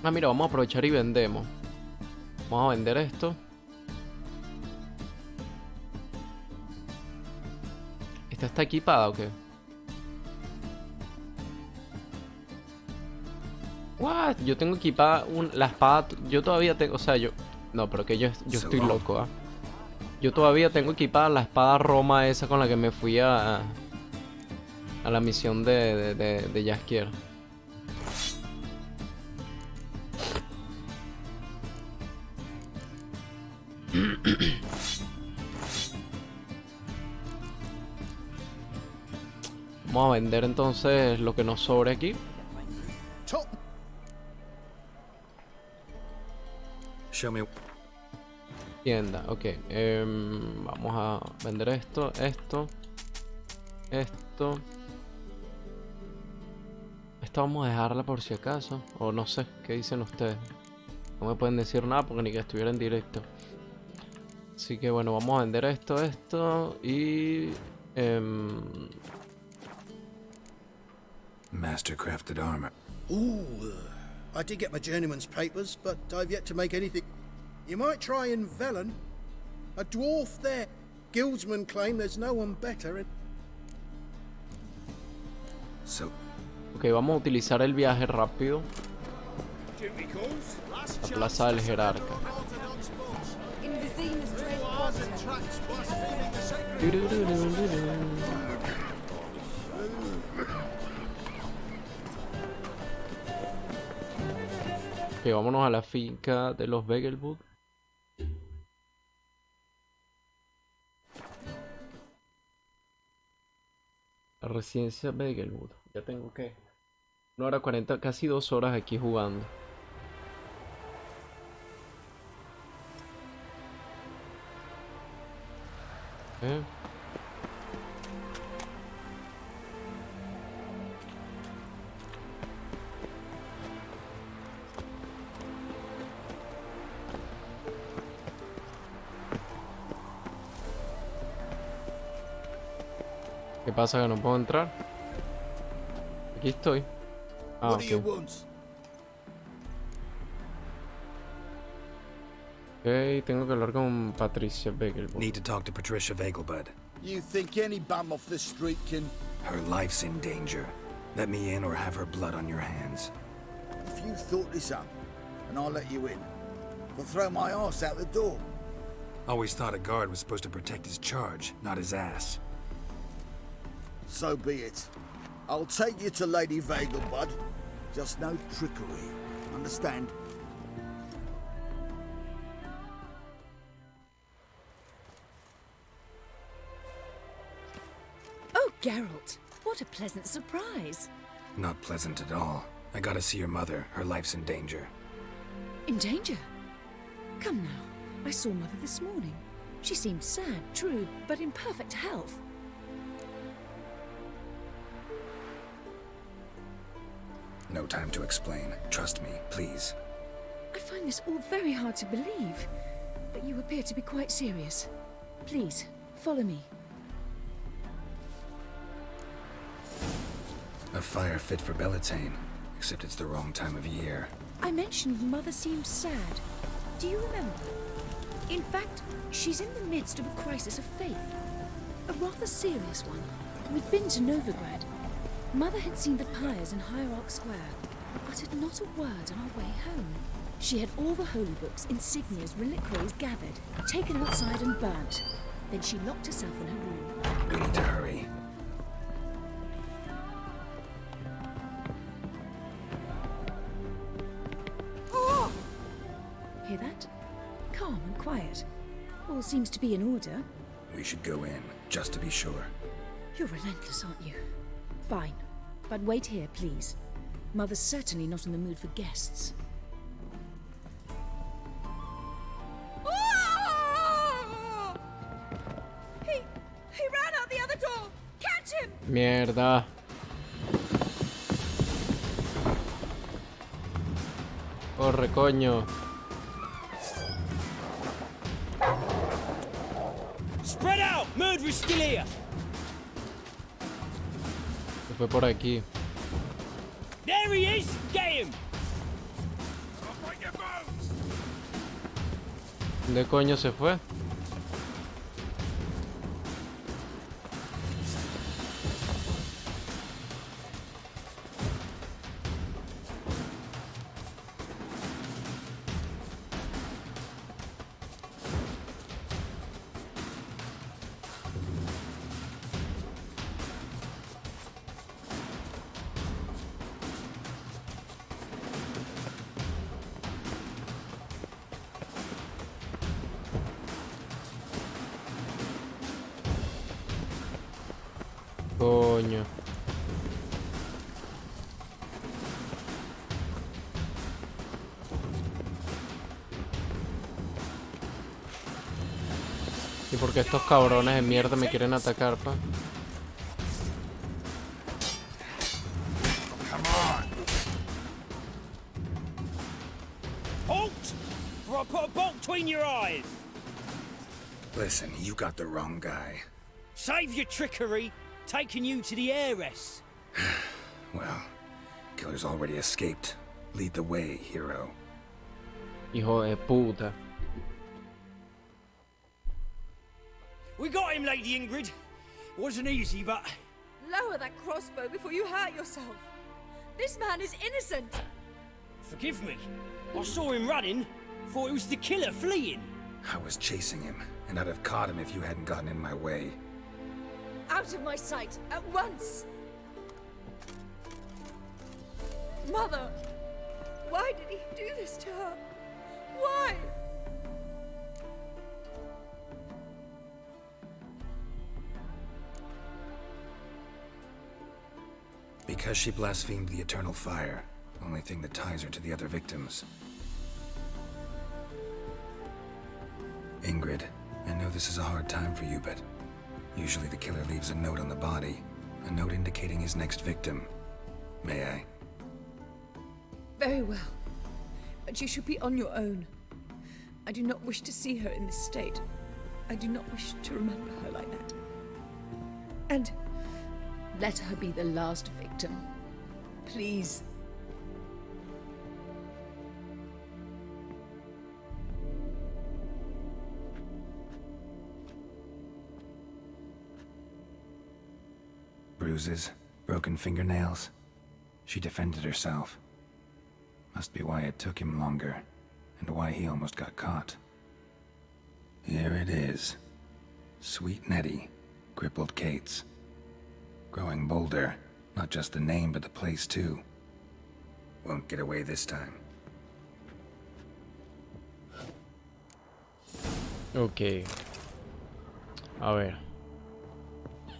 Ah, mira, vamos a aprovechar y vendemos. Vamos a vender esto. ¿Esta está equipada o qué? What? Yo tengo equipada la espada. Yo todavía tengo, o sea, no, pero que yo estoy loco, ¿ah? Yo todavía tengo equipada la espada Roma esa con la que me fui a la misión de Jaskier. Vamos a vender entonces lo que nos sobre aquí. Show me. Tienda, ok. Vamos a vender esto. Esta esta vamos a dejarla por si acaso. O no sé, ¿qué dicen ustedes? No me pueden decir nada porque ni que estuviera en directo. Así que bueno, vamos a vender esto y... Mastercrafted armor. Ooh, I did get my journeyman's papers, but I've yet to make anything. You might try in Velen. A dwarf there. Guildsmen claim there's no one better. So... Ok, vamos a utilizar el viaje rápido. Plaza del Jerarca. Ok, vámonos a la finca de los Begelwood. La residencia Begelwood. Ya tengo que 1 hora 40, casi 2 horas aquí jugando. ¿Qué pasa que no puedo entrar? Aquí estoy. Ah, ok. Ok, tengo que hablar con Patricia Begelwood. Need to talk to Patricia Vegelbud. You think any bum off the street can... Her life's in danger. Let me in or have her blood on your hands. If you thought this up, and I'll let you in, I'll throw my ass out the door. Always thought a guard was supposed to protect his charge, not his ass. So be it. I'll take you to Lady Vegelbud. Just no trickery. Understand? Oh, Geralt, what a pleasant surprise. Not pleasant at all. I gotta see your mother. Her life's in danger. In danger? Come now. I saw Mother this morning. She seemed sad, true, but in perfect health. No time to explain. Trust me, please. I find this all very hard to believe, but you appear to be quite serious. Please, follow me. A fire fit for Bellatane, except it's the wrong time of year. I mentioned Mother seemed sad. Do you remember? In fact, she's in the midst of a crisis of faith. A rather serious one. We'd been to Novigrad. Mother had seen the pyres in Hierarch Square, uttered not a word on our way home. She had all the holy books, insignias, reliquaries gathered, taken outside and burnt. Then she locked herself in her room. We need to hurry. Oh! Hear that? Calm and quiet. All seems to be in order. We should go in, just to be sure. You're relentless, aren't you? Fine. But wait here, please. Mother's certainly not in the mood for guests. He ran out the other door! Catch him! Mierda. Corre, coño. Spread out! Murderer's still here! Se fue por aquí. There he is! Get him! ¿Dónde coño se fue? Coño. ¿Y por qué estos cabrones de mierda me quieren atacar, pa? Come on. Halt! Or I'll put a bolt between your eyes! Listen, you got the wrong guy. Save your trickery, taking you to the heiress. Well, killer's already escaped. Lead the way, hero. Hijo de puta. We got him, Lady Ingrid. Wasn't easy, but... Lower that crossbow before you hurt yourself. This man is innocent. Forgive me. I saw him running. Thought it was the killer fleeing. I was chasing him, and I'd have caught him if you hadn't gotten in my way. Out of my sight, at once! Mother! Why did he do this to her? Why? Because she blasphemed the eternal fire. Only thing that ties her to the other victims. Ingrid, I know this is a hard time for you, but usually the killer leaves a note on the body. A note indicating his next victim. May I? Very well. But you should be on your own. I do not wish to see her in this state. I do not wish to remember her like that. And let her be the last victim. Please. Bruises, broken fingernails. She defended herself. Must be why it took him longer, and why he almost got caught. Here it is. Sweet Nettie, crippled Kate's. Growing bolder, not just the name but the place too. Won't get away this time. Ok. A ver.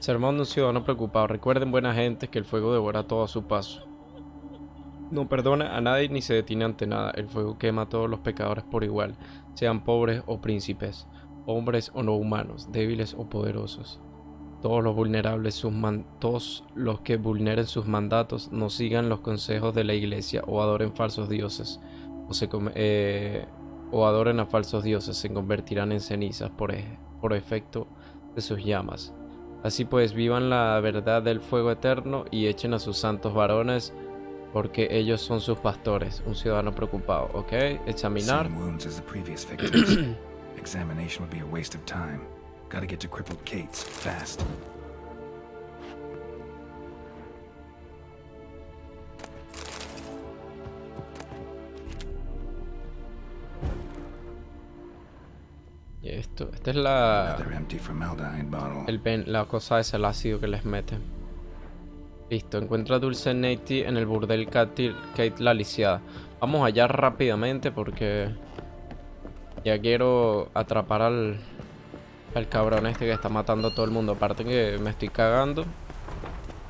Sermón de un ciudadano preocupado. Recuerden, buena gente, que el fuego devora todo a su paso. No perdona a nadie ni se detiene ante nada. El fuego quema a todos los pecadores por igual, sean pobres o príncipes, hombres o no humanos, débiles o poderosos. Todos los vulnerables, todos los que vulneren sus mandatos, no sigan los consejos de la iglesia o adoren falsos dioses, o adoren a falsos dioses, se convertirán en cenizas por efecto de sus llamas. Así pues, vivan la verdad del fuego eterno y echen a sus santos varones, porque ellos son sus pastores. Un ciudadano preocupado, ¿ok? Examinar. Same wounds as the previous victims. Examination would be a waste of time. Gotta get to crippled Kate's fast. Y esta es la... Another empty formaldehyde bottle. La cosa es el ácido que les mete. Listo, encuentra a Dulce Nettie en el burdel Kate la lisiada. Vamos allá rápidamente porque ya quiero atrapar al cabrón este que está matando a todo el mundo. Aparte que me estoy cagando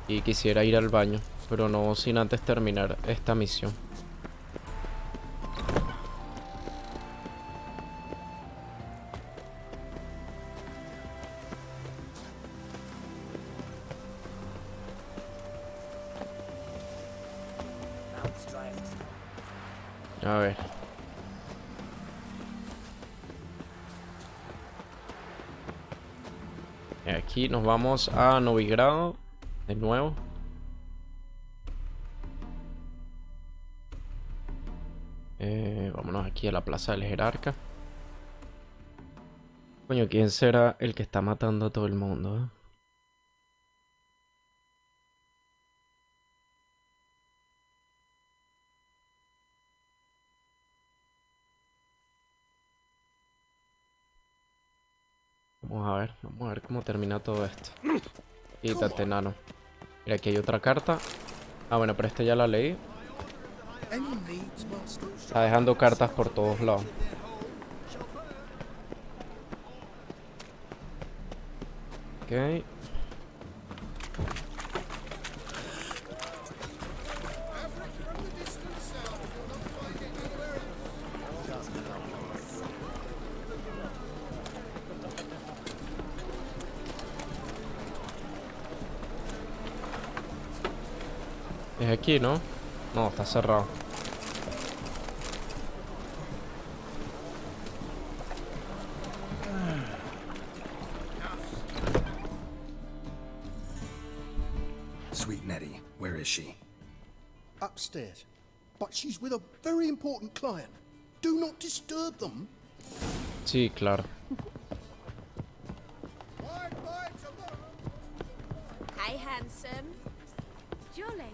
y quisiera ir al baño, pero no sin antes terminar esta misión. A ver. Y aquí nos vamos a Novigrado de nuevo. Vámonos aquí a la plaza del jerarca. Coño, ¿quién será el que está matando a todo el mundo? Vamos a ver cómo termina todo esto. Quítate, nano. Mira, aquí hay otra carta. Ah, bueno, pero esta ya la leí. Está dejando cartas por todos lados. Ok. Es aquí, ¿no? No, está cerrado. is she? Upstairs. But she's with a very important client. Do not disturb them. Sí, claro. Hey, handsome. Jolly.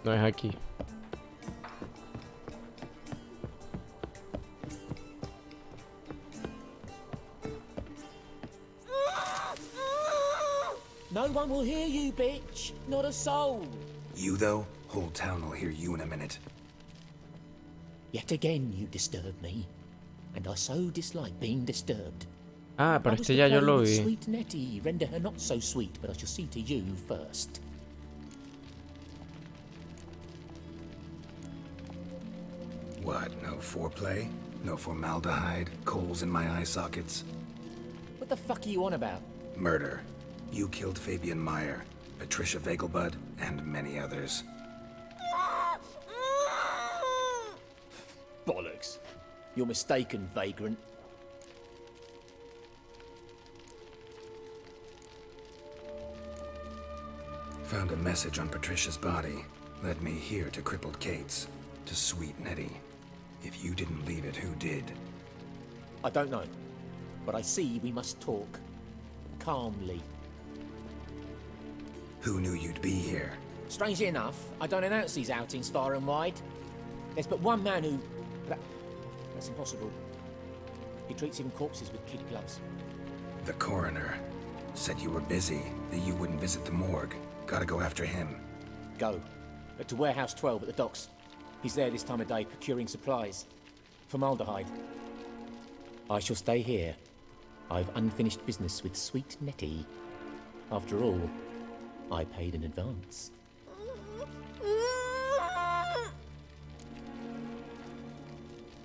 No es aquí. No one will hear you, bitch. Not a soul. You, though? Whole town will hear you in a minute. Yet again you disturb me. And I so dislike being disturbed. Ah, pero I was este to ya yo play lo with vi. Sweet Nettie, render her not so sweet, but I shall see to you first. What, no foreplay? No formaldehyde? Coals in my eye sockets? What the fuck are you on about? Murder. You killed Fabian Meyer, Patricia Vegelbud, and many others. Bollocks. You're mistaken, vagrant. Found a message on Patricia's body. Led me here to crippled Kate's. To Sweet Nettie. If you didn't leave it, who did? I don't know. But I see we must talk. Calmly. Who knew you'd be here? Strangely enough, I don't announce these outings far and wide. There's but one man who... That's impossible. He treats even corpses with kid gloves. The coroner. Said you were busy, that you wouldn't visit the morgue. Gotta go after him. Go. To Warehouse 12 at the docks. He's there this time of day procuring supplies. Formaldehyde. I shall stay here. I've unfinished business with Sweet Nettie. After all, I paid in advance.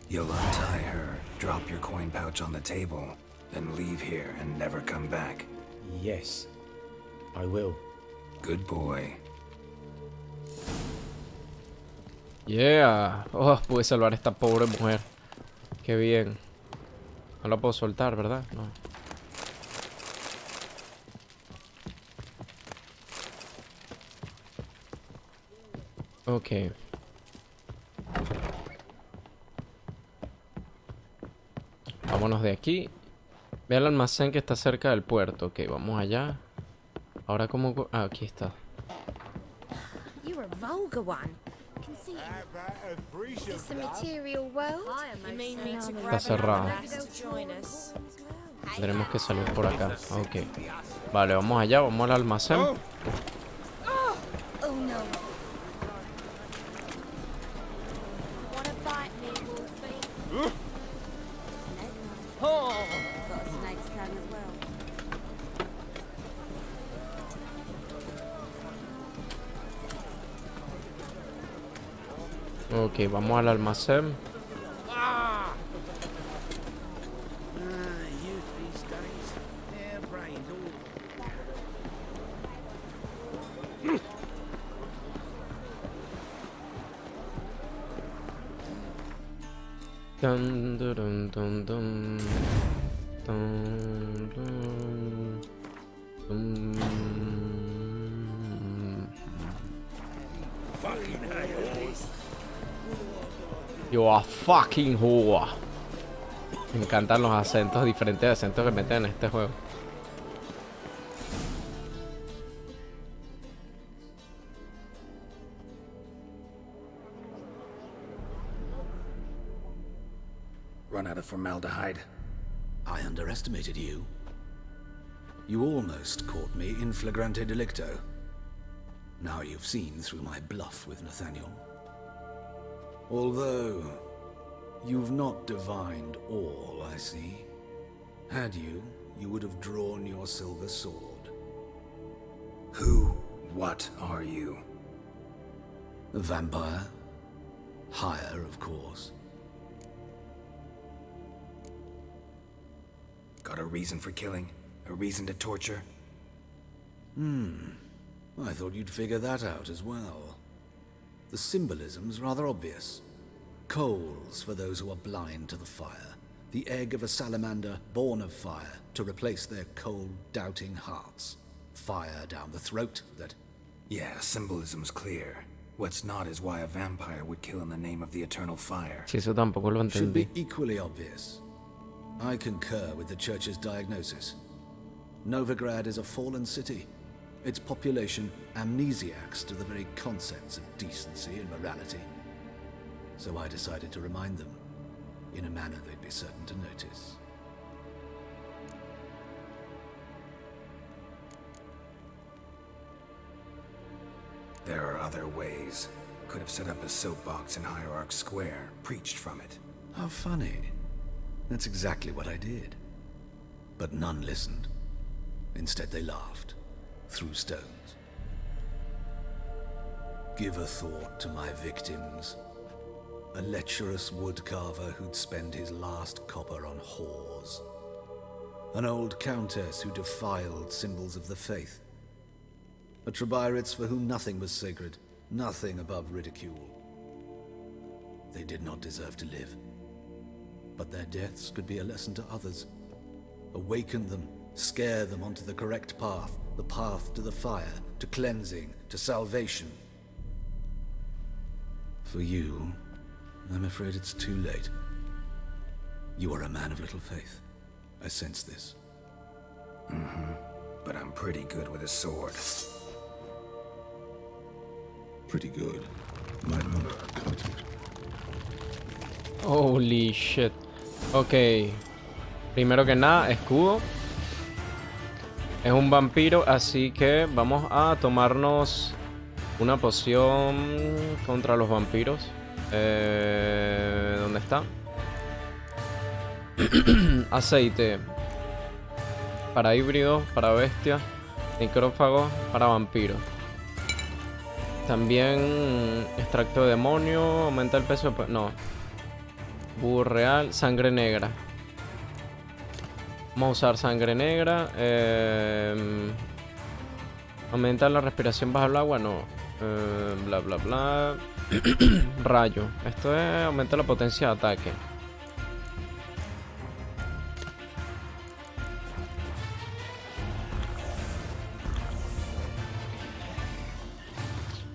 You'll untie her, drop your coin pouch on the table, then leave here and never come back. Yes, I will. Good boy. Yeah. Oh, pude salvar a esta pobre mujer. Qué bien. No la puedo soltar, ¿verdad? No. Ok. Vámonos de aquí. Ve al almacén que está cerca del puerto. Ok, vamos allá. Ahora cómo... Ah, aquí está. You're a vulgar one. Can see it. Is the material world? You mean me to grab cerrado. join us? Tendremos que salir por acá. Ok. Vale, vamos allá. Vamos al almacén. Oh no. Wanna bite me, Wolfie? Oh! Got a snake's can as well. Ok, vamos al almacén. Youth these days, hair-brained all. Dun, dun, dun, dun, dun. Dun, dun, dun. Fucking hell. You are fucking whore. Me encantan los acentos, diferentes acentos que meten en este juego. Run out of formaldehyde. I underestimated you. You almost caught me in flagrante delicto. Now you've seen through my bluff with Nathaniel. Although, you've not divined all, I see. Had you, you would have drawn your silver sword. Who? What are you? A vampire. Higher, of course. Got a reason for killing? A reason to torture? I thought you'd figure that out as well. The symbolism's rather obvious. Coals for those who are blind to the fire. The egg of a salamander born of fire to replace their cold, doubting hearts. Fire down the throat that Yeah, symbolism's clear. What's not is why a vampire would kill in the name of the eternal fire. Sí, eso tampoco lo Should entendí. be equally obvious. I concur with the church's diagnosis. Novigrad is a fallen city. Its population amnesiacs to the very concepts of decency and morality. So I decided to remind them in a manner they'd be certain to notice. There are other ways. Could have set up a soapbox in Hierarch Square, preached from it. How funny. That's exactly what I did. But none listened. Instead they laughed. Threw stones. Give a thought to my victims. A lecherous woodcarver who'd spend his last copper on whores. An old countess who defiled symbols of the faith. A Tribirates for whom nothing was sacred, nothing above ridicule. They did not deserve to live. But their deaths could be a lesson to others. Awaken them, scare them onto the correct path, the path to the fire, to cleansing, to salvation. For you, I'm afraid it's too late. You are a man of little faith. I sense this. But I'm pretty good with a sword. Pretty good. Might not cut it. Holy shit. Ok. Primero que nada, escudo. Es un vampiro, así que vamos a tomarnos una poción contra los vampiros. ¿Dónde está? Aceite. Para híbrido, para bestia. Necrófago, para vampiro. También extracto de demonio. Aumenta el peso de... No. Búho real. Sangre negra. Vamos a usar sangre negra. Aumenta la respiración bajo el agua. No. Bla bla bla. Rayo. Esto es... Aumenta la potencia de ataque.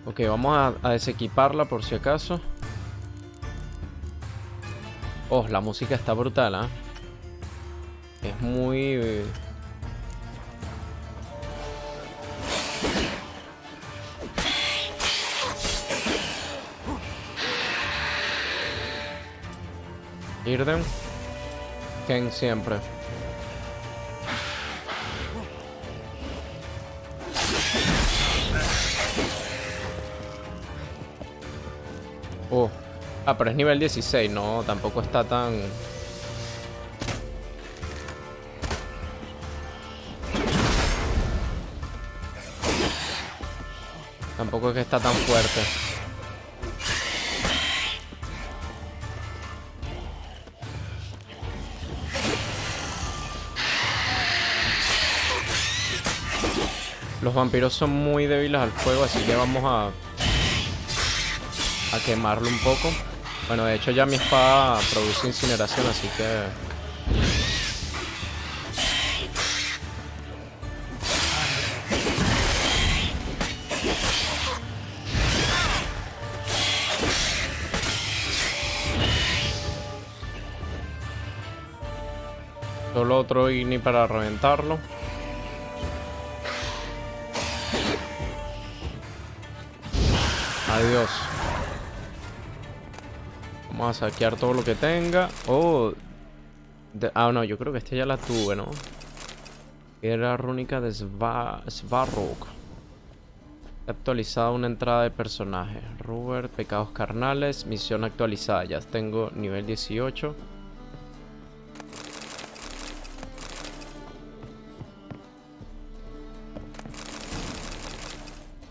Ok, vamos a desequiparla por si acaso. Oh, la música está brutal, ¿eh? Es muy... Irden. Ken siempre. Oh. Ah, pero es nivel 16, no, tampoco está tan... Tampoco es que está tan fuerte. Los vampiros son muy débiles al fuego, así que vamos a quemarlo un poco. Bueno, de hecho ya mi espada produce incineración, así que... Solo otro igni para reventarlo. Adiós. Vamos a saquear todo lo que tenga. Oh. No, yo creo que esta ya la tuve, ¿no? Era rúnica de Svarrog. Actualizada una entrada de personaje. Ruber, Pecados Carnales. Misión actualizada. Ya tengo nivel 18.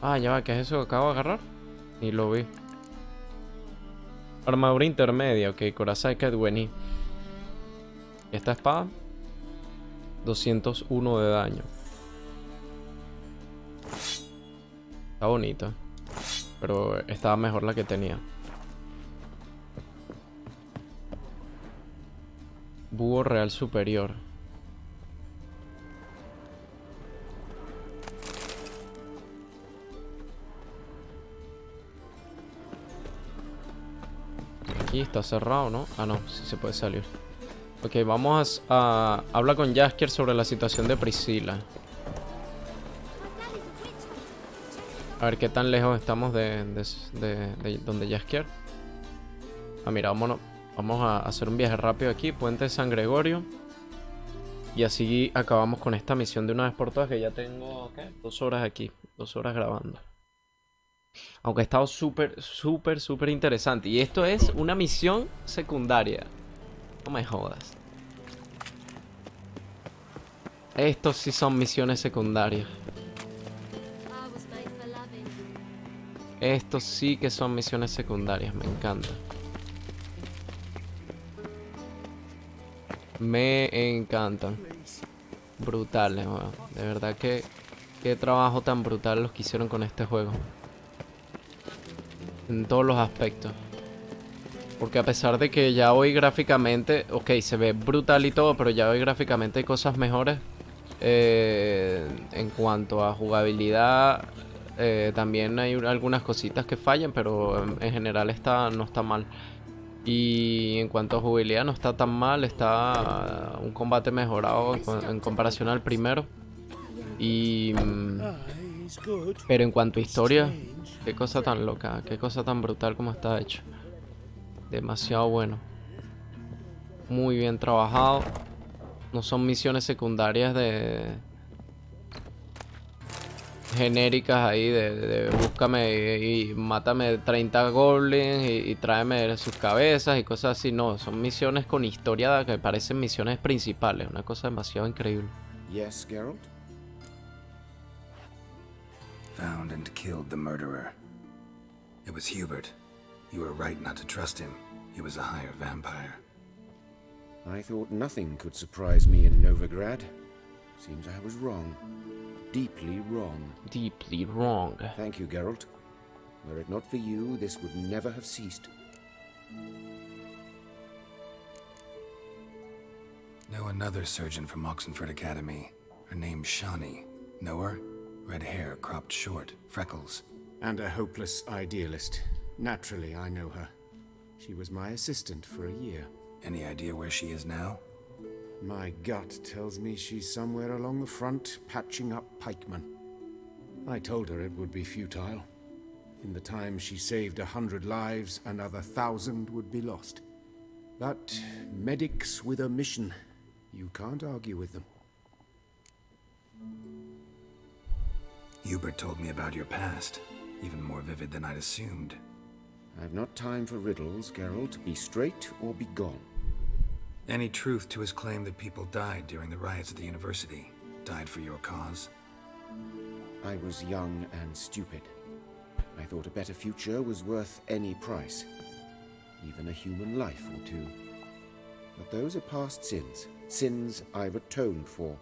Ah, ya va, ¿qué es eso que acabo de agarrar? Ni lo vi. Armadura intermedia, ok, coraza de Kedweni. ¿Y esta espada? 201 de daño. Está bonita. Pero estaba mejor la que tenía. Búho real superior. aquí, está cerrado, ¿no? Ah, no, sí se puede salir. Ok, vamos a hablar con Jaskier sobre la situación de Priscila. A ver qué tan lejos estamos de donde Jaskier. Ah, mira, vámonos. Vamos a hacer un viaje rápido aquí, Puente de San Gregorio. Y así acabamos con esta misión de una vez por todas, que ya tengo, ¿qué? 2 horas aquí, 2 horas grabando. Aunque ha estado súper interesante. Y esto es una misión secundaria. No me jodas. Estos sí son misiones secundarias. Estos sí que son misiones secundarias, me encanta. Me encantan. Brutales, bueno. De verdad que qué trabajo tan brutal los que hicieron con este juego. En todos los aspectos. Porque a pesar de que ya hoy gráficamente, ok, se ve brutal y todo, pero ya hoy gráficamente hay cosas mejores. En cuanto a jugabilidad, también hay algunas cositas que fallan, pero en general no está mal. Y en cuanto a jugabilidad no está tan mal, está un combate mejorado en comparación al primero. Y pero en cuanto a historia, qué cosa tan loca, qué cosa tan brutal como está hecho. Demasiado bueno. Muy bien trabajado. No son misiones secundarias de genéricas ahí de búscame y mátame 30 goblins y tráeme sus cabezas y cosas así. No, son misiones con historia que parecen misiones principales. Una cosa demasiado increíble. Yes, Geralt? Found and killed the murderer. It was Hubert. You were right not to trust him. He was a higher vampire. I thought nothing could surprise me in Novigrad. Seems I was wrong. Deeply wrong. Deeply wrong. Thank you, Geralt. Were it not for you, this would never have ceased. Know another surgeon from Oxenford Academy. Her name's Shawnee. Know her? Red hair, cropped short, freckles. And a hopeless idealist. Naturally, I know her. She was my assistant for a year. Any idea where she is now? My gut tells me she's somewhere along the front, patching up pikemen. I told her it would be futile. In the time she saved 100 lives, another 1,000 would be lost. But medics with a mission, you can't argue with them. Hubert told me about your past, even more vivid than I'd assumed. I've not time for riddles, Geralt. Be straight or be gone. Any truth to his claim that people died during the riots at the university? Died for your cause? I was young and stupid. I thought a better future was worth any price. Even a human life or two. But those are past sins. Sins I've atoned for.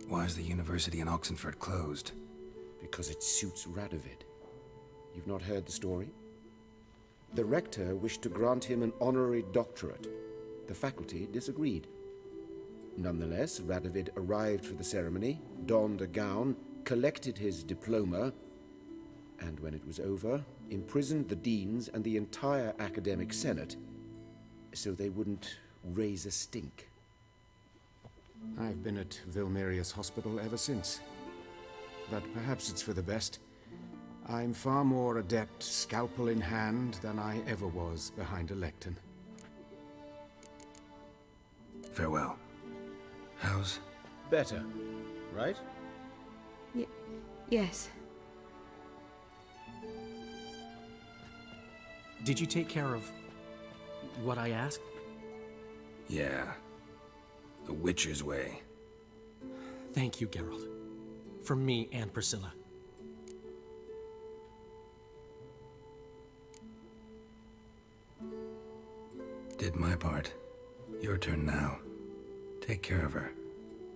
Why is the university in Oxenford closed? Because it suits Radovid. You've not heard the story? The rector wished to grant him an honorary doctorate. The faculty disagreed. Nonetheless, Radovid arrived for the ceremony, donned a gown, collected his diploma, and when it was over, imprisoned the deans and the entire academic senate so they wouldn't raise a stink. I've been at Vilmerius Hospital ever since. But perhaps it's for the best. I'm far more adept, scalpel in hand, than I ever was behind a lectern. Farewell. How's... Better, right? Yes. Did you take care of what I asked? Yeah. The Witcher's way. Thank you, Geralt. From me and Priscilla. Did my part. Your turn now. Take care of her.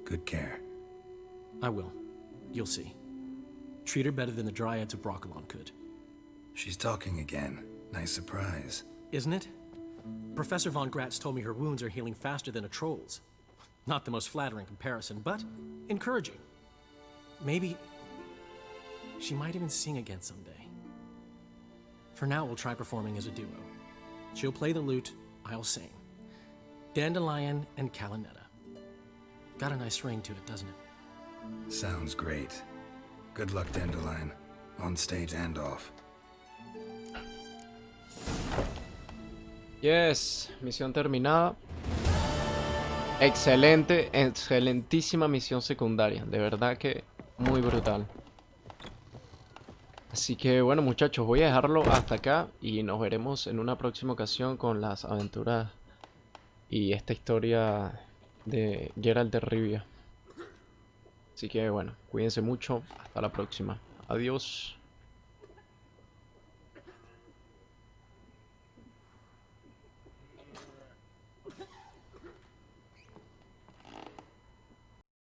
Good care. I will. You'll see. Treat her better than the Dryads of Broccolon could. She's talking again. Nice surprise. Isn't it? Professor von Gratz told me her wounds are healing faster than a troll's. Not the most flattering comparison, but encouraging. Maybe she might even sing again someday. For now, we'll try performing as a duo. She'll play the lute, I'll sing. Dandelion and Calinetta. Got a nice ring to it, doesn't it? Sounds great. Good luck, Dandelion. On stage and off. Yes, misión terminada. Excelente, excelentísima misión secundaria. De verdad que muy brutal. Así que bueno, muchachos, voy a dejarlo hasta acá y nos veremos en una próxima ocasión con las aventuras y esta historia de Geralt de Rivia. Así que bueno, cuídense mucho, hasta la próxima. Adiós.